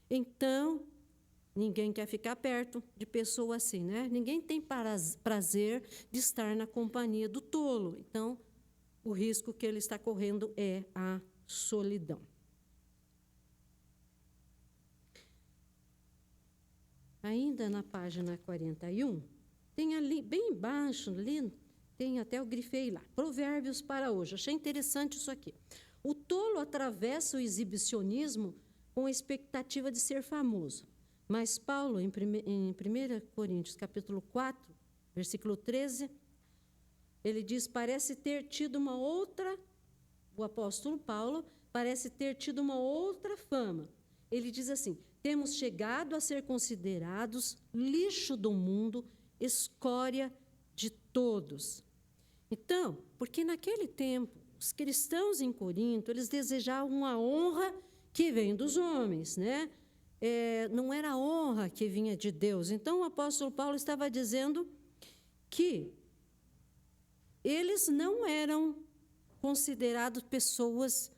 Então, ninguém quer ficar perto de pessoa assim, né? Ninguém tem prazer de estar na companhia do tolo. Então, o risco que ele está correndo é a solidão. Ainda na página 41, tem ali, bem embaixo, ali, tem até eu grifei lá, Provérbios para hoje. Achei interessante isso aqui. O tolo atravessa o exibicionismo com a expectativa de ser famoso. Mas Paulo, em 1 Coríntios, capítulo 4, versículo 13, ele diz, o apóstolo Paulo parece ter tido uma outra fama. Ele diz assim, temos chegado a ser considerados lixo do mundo, escória de todos. Então, porque naquele tempo, os cristãos em Corinto, eles desejavam uma honra que vem dos homens, né? Não era a honra que vinha de Deus. Então, o apóstolo Paulo estava dizendo que eles não eram considerados pessoas,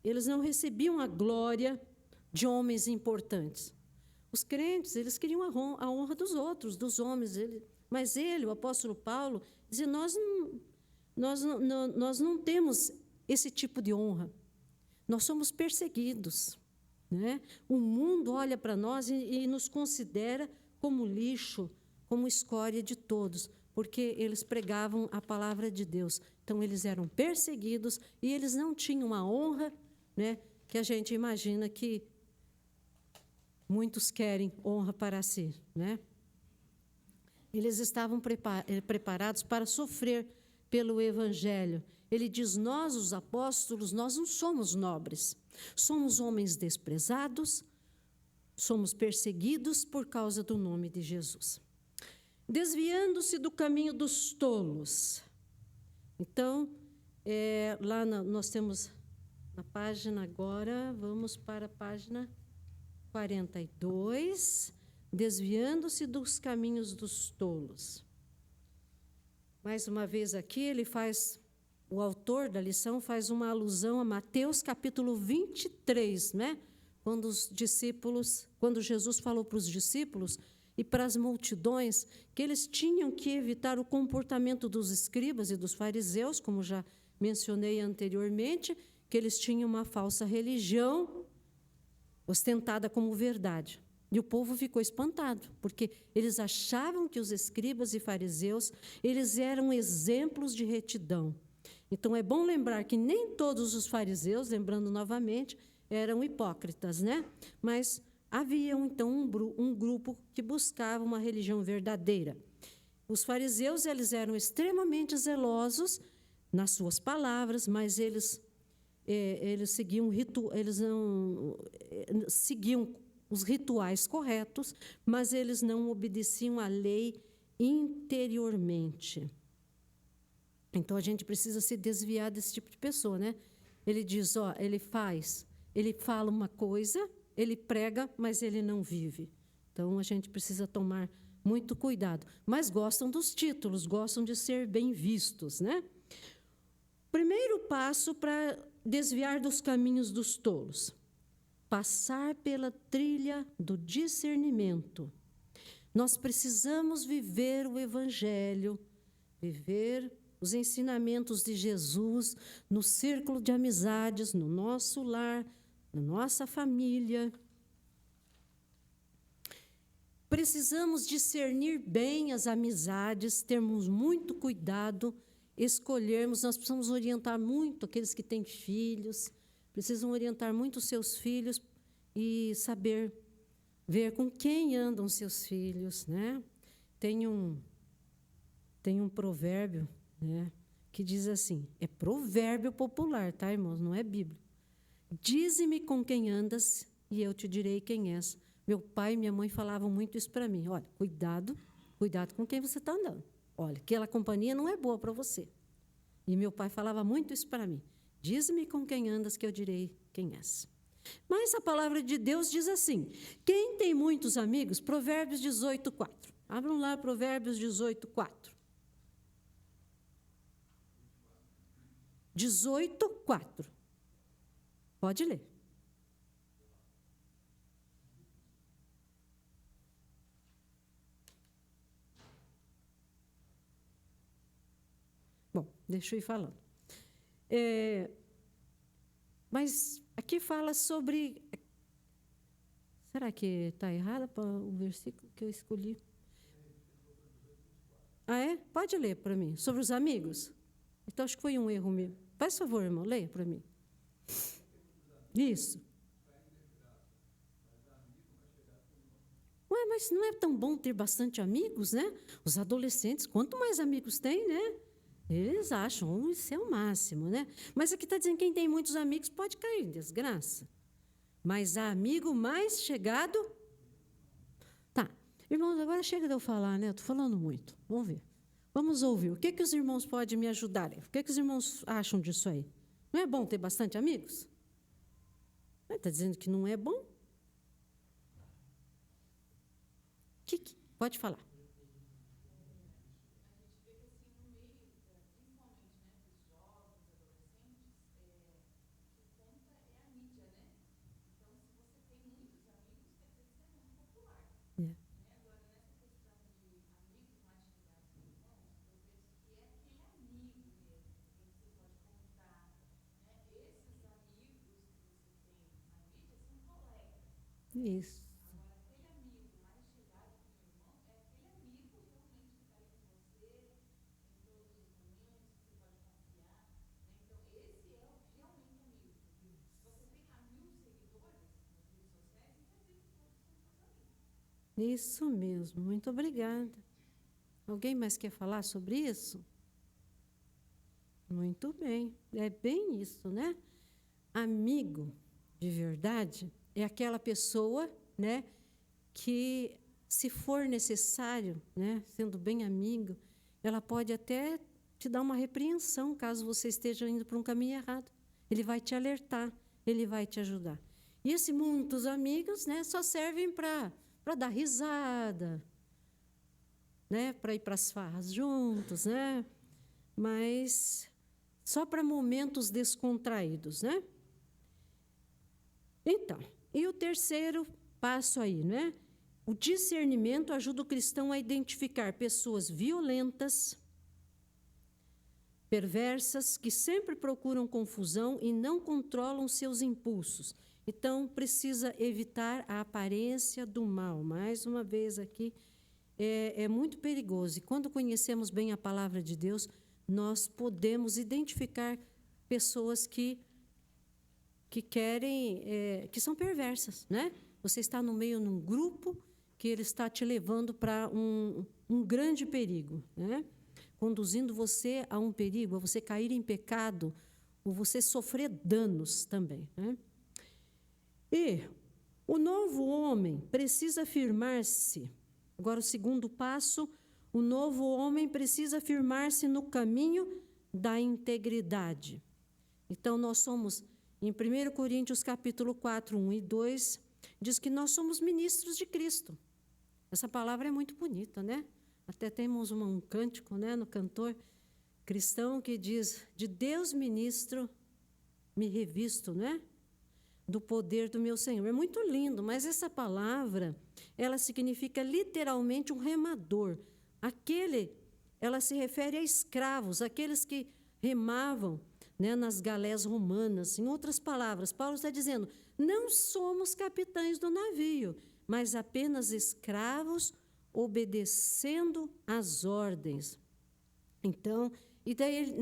eles não recebiam a glória de homens importantes. Os crentes, eles queriam a honra dos outros, dos homens. Mas ele, o apóstolo Paulo, dizia, nós não temos esse tipo de honra. Nós somos perseguidos, né? O mundo olha para nós e nos considera como lixo, como escória de todos, porque eles pregavam a palavra de Deus. Então, eles eram perseguidos e eles não tinham a honra, né, que a gente imagina que muitos querem honra para si, né? Eles estavam preparados para sofrer pelo Evangelho. Ele diz, nós, os apóstolos, nós não somos nobres. Somos homens desprezados, somos perseguidos por causa do nome de Jesus. Desviando-se do caminho dos tolos. Então, nós temos na página agora, vamos para a página 42, desviando-se dos caminhos dos tolos. Mais uma vez aqui, o autor da lição faz uma alusão a Mateus capítulo 23, né? Quando Jesus falou para os discípulos e para as multidões que eles tinham que evitar o comportamento dos escribas e dos fariseus, como já mencionei anteriormente, que eles tinham uma falsa religião ostentada como verdade. E o povo ficou espantado, porque eles achavam que os escribas e fariseus, eles eram exemplos de retidão. Então, é bom lembrar que nem todos os fariseus, lembrando novamente, eram hipócritas, né? Mas havia, então, um grupo que buscava uma religião verdadeira. Os fariseus, eles eram extremamente zelosos nas suas palavras, mas eles não seguiam os rituais corretos, mas eles não obedeciam à lei interiormente. Então, a gente precisa se desviar desse tipo de pessoa, né? Ele diz, ele fala uma coisa, ele prega, mas ele não vive. Então, a gente precisa tomar muito cuidado. Mas gostam dos títulos, gostam de ser bem vistos, né? Primeiro passo para desviar dos caminhos dos tolos. Passar pela trilha do discernimento. Nós precisamos viver o Evangelho, viver os ensinamentos de Jesus no círculo de amizades, no nosso lar, na nossa família. Precisamos discernir bem as amizades, termos muito cuidado, escolhermos. Nós precisamos orientar muito aqueles que têm filhos, precisam orientar muito os seus filhos e saber ver com quem andam seus filhos, né? Tem um provérbio, né, que diz assim, é provérbio popular, tá, irmãos? Não é Bíblia. Dize-me com quem andas e eu te direi quem és. Meu pai e minha mãe falavam muito isso para mim. Olha, cuidado com quem você está andando. Olha, aquela companhia não é boa para você. E meu pai falava muito isso para mim. Dize-me com quem andas que eu direi quem és. Mas a palavra de Deus diz assim, quem tem muitos amigos, Provérbios 18:4. Abram lá Provérbios 18:4. 18:4. Pode ler. Bom, deixa eu ir falando. Mas aqui fala sobre... Será que está errado o versículo que eu escolhi? Ah, é? Pode ler para mim. Sobre os amigos? Então, acho que foi um erro meu. Faz favor, irmão, leia para mim. Isso. Ué, mas não é tão bom ter bastante amigos, né? Os adolescentes, quanto mais amigos têm, né? Eles acham isso é o máximo, né? Mas aqui está dizendo que quem tem muitos amigos pode cair em desgraça. Mas há amigo mais chegado... Tá. Irmãos, agora chega de eu falar, né? Eu estou falando muito. Vamos ver. Vamos ouvir. O que os irmãos podem me ajudar? O que os irmãos acham disso aí? Não é bom ter bastante amigos? Está dizendo que não é bom? Pode falar. Isso. Isso mesmo, muito obrigada. Alguém mais quer falar sobre isso? Muito bem, é bem isso, né? Amigo de verdade é aquela pessoa, né, que, se for necessário, né, sendo bem amigo, ela pode até te dar uma repreensão caso você esteja indo para um caminho errado. Ele vai te alertar, ele vai te ajudar. E esses muitos amigos, né, só servem para dar risada, né, para ir para as farras juntos, né, mas só para momentos descontraídos, né? Então, e o terceiro passo aí, né? O discernimento ajuda o cristão a identificar pessoas violentas, perversas, que sempre procuram confusão e não controlam seus impulsos. Então, precisa evitar a aparência do mal. Mais uma vez aqui, é muito perigoso. E quando conhecemos bem a palavra de Deus, nós podemos identificar pessoas que querem, que são perversas, né? Você está no meio de um grupo que ele está te levando para um grande perigo, né? Conduzindo você a um perigo, a você cair em pecado, ou você sofrer danos também, né? E o novo homem precisa afirmar-se. Agora, o segundo passo, o novo homem precisa afirmar-se no caminho da integridade. Então, nós somos, em 1 Coríntios capítulo 4, 1 e 2, diz que nós somos ministros de Cristo. Essa palavra é muito bonita, né? Até temos um cântico, né, no cantor cristão que diz: de Deus ministro me revisto, né? Do poder do meu Senhor. É muito lindo, mas essa palavra, ela significa literalmente um remador. Ela se refere a escravos, aqueles que remavam, né, nas galés romanas. Em outras palavras, Paulo está dizendo, não somos capitães do navio, mas apenas escravos obedecendo às ordens. Então, e daí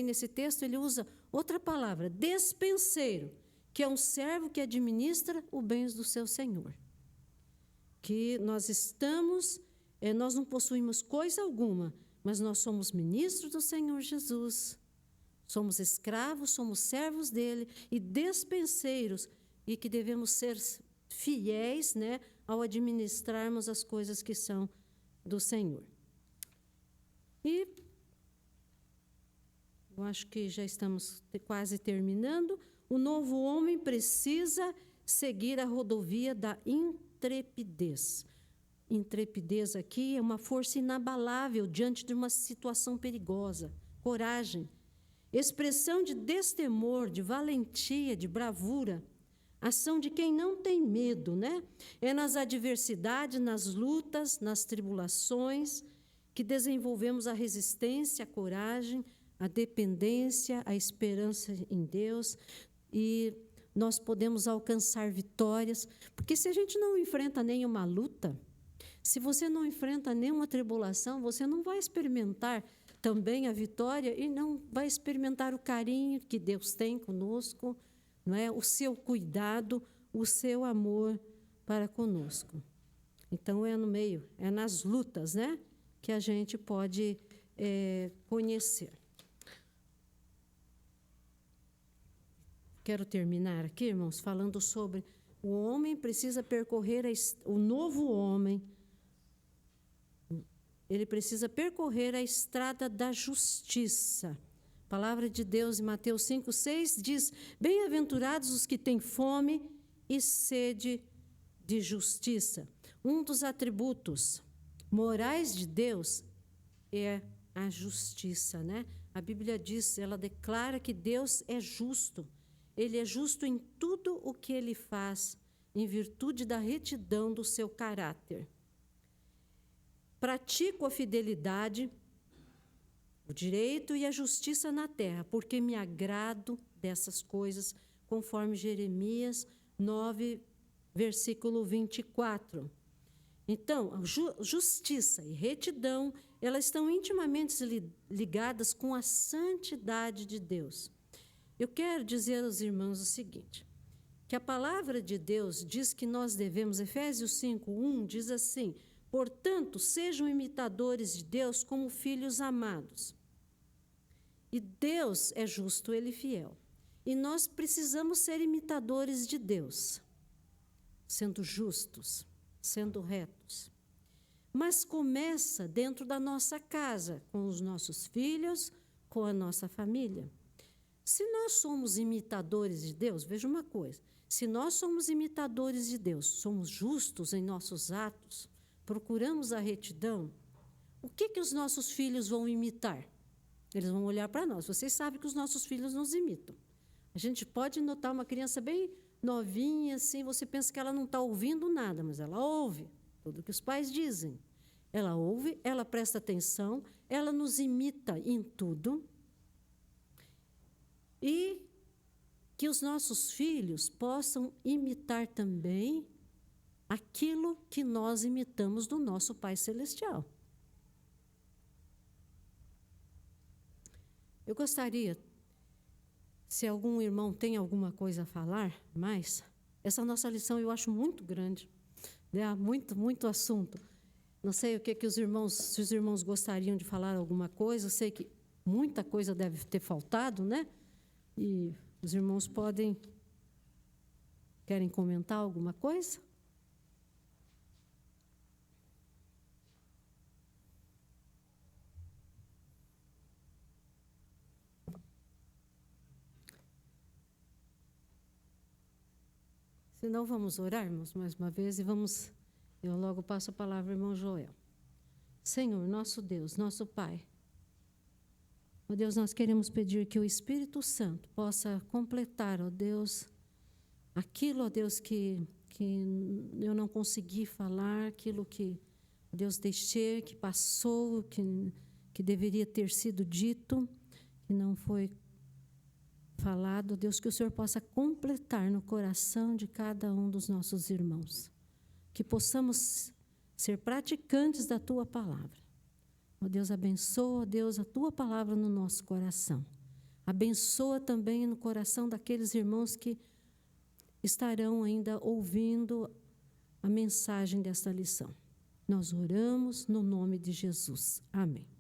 nesse texto ele usa outra palavra, despenseiro, que é um servo que administra os bens do seu senhor. Que nós não possuímos coisa alguma, mas nós somos ministros do Senhor Jesus, somos escravos, somos servos dele e despenseiros, e que devemos ser fiéis, né, ao administrarmos as coisas que são do Senhor. E eu acho que já estamos quase terminando. O novo homem precisa seguir a rodovia da intrepidez. Intrepidez aqui é uma força inabalável diante de uma situação perigosa. Coragem, expressão de destemor, de valentia, de bravura. Ação de quem não tem medo, né? É nas adversidades, nas lutas, nas tribulações que desenvolvemos a resistência, a coragem, a dependência, a esperança em Deus, e nós podemos alcançar vitórias, porque se a gente não enfrenta nenhuma luta, se você não enfrenta nenhuma tribulação, você não vai experimentar também a vitória e não vai experimentar o carinho que Deus tem conosco, não é? O seu cuidado, o seu amor para conosco. Então, é no meio, é nas lutas, né, que a gente pode conhecer. Quero terminar aqui, irmãos, falando sobre o homem precisa percorrer, o novo homem, ele precisa percorrer a estrada da justiça. A palavra de Deus em Mateus 5:6 diz: bem-aventurados os que têm fome e sede de justiça. Um dos atributos morais de Deus é a justiça, né? A Bíblia diz, ela declara que Deus é justo. Ele é justo em tudo o que ele faz, em virtude da retidão do seu caráter. Pratico a fidelidade, o direito e a justiça na terra, porque me agrado dessas coisas, conforme Jeremias 9, versículo 24. Então, justiça e retidão, elas estão intimamente ligadas com a santidade de Deus. Eu quero dizer aos irmãos o seguinte, que a palavra de Deus diz que nós devemos, Efésios 5:1 diz assim: portanto, sejam imitadores de Deus como filhos amados. E Deus é justo, Ele é fiel. E nós precisamos ser imitadores de Deus, sendo justos, sendo retos. Mas começa dentro da nossa casa, com os nossos filhos, com a nossa família. Se nós somos imitadores de Deus, veja uma coisa, se nós somos imitadores de Deus, somos justos em nossos atos, procuramos a retidão, o que os nossos filhos vão imitar? Eles vão olhar para nós. Vocês sabem que os nossos filhos nos imitam. A gente pode notar uma criança bem novinha, assim, você pensa que ela não está ouvindo nada, mas ela ouve tudo que os pais dizem. Ela ouve, ela presta atenção, ela nos imita em tudo. E que os nossos filhos possam imitar também aquilo que nós imitamos do nosso Pai Celestial. Eu gostaria, se algum irmão tem alguma coisa a falar mais, essa nossa lição eu acho muito grande, né? Muito assunto. Não sei o que os irmãos, se os irmãos gostariam de falar alguma coisa, eu sei que muita coisa deve ter faltado, né? E os irmãos querem comentar alguma coisa? Se não, vamos orar, irmãos, mais uma vez, e eu logo passo a palavra ao irmão Joel. Senhor, nosso Deus, nosso Pai, ó Deus, nós queremos pedir que o Espírito Santo possa completar, ó Deus, aquilo, ó Deus, que eu não consegui falar, aquilo que, Deus, deixei, que passou, que deveria ter sido dito, que não foi falado, Deus, que o Senhor possa completar no coração de cada um dos nossos irmãos, que possamos ser praticantes da Tua palavra. Ó Deus, abençoa, ó Deus, a Tua palavra no nosso coração. Abençoa também no coração daqueles irmãos que estarão ainda ouvindo a mensagem desta lição. Nós oramos no nome de Jesus. Amém.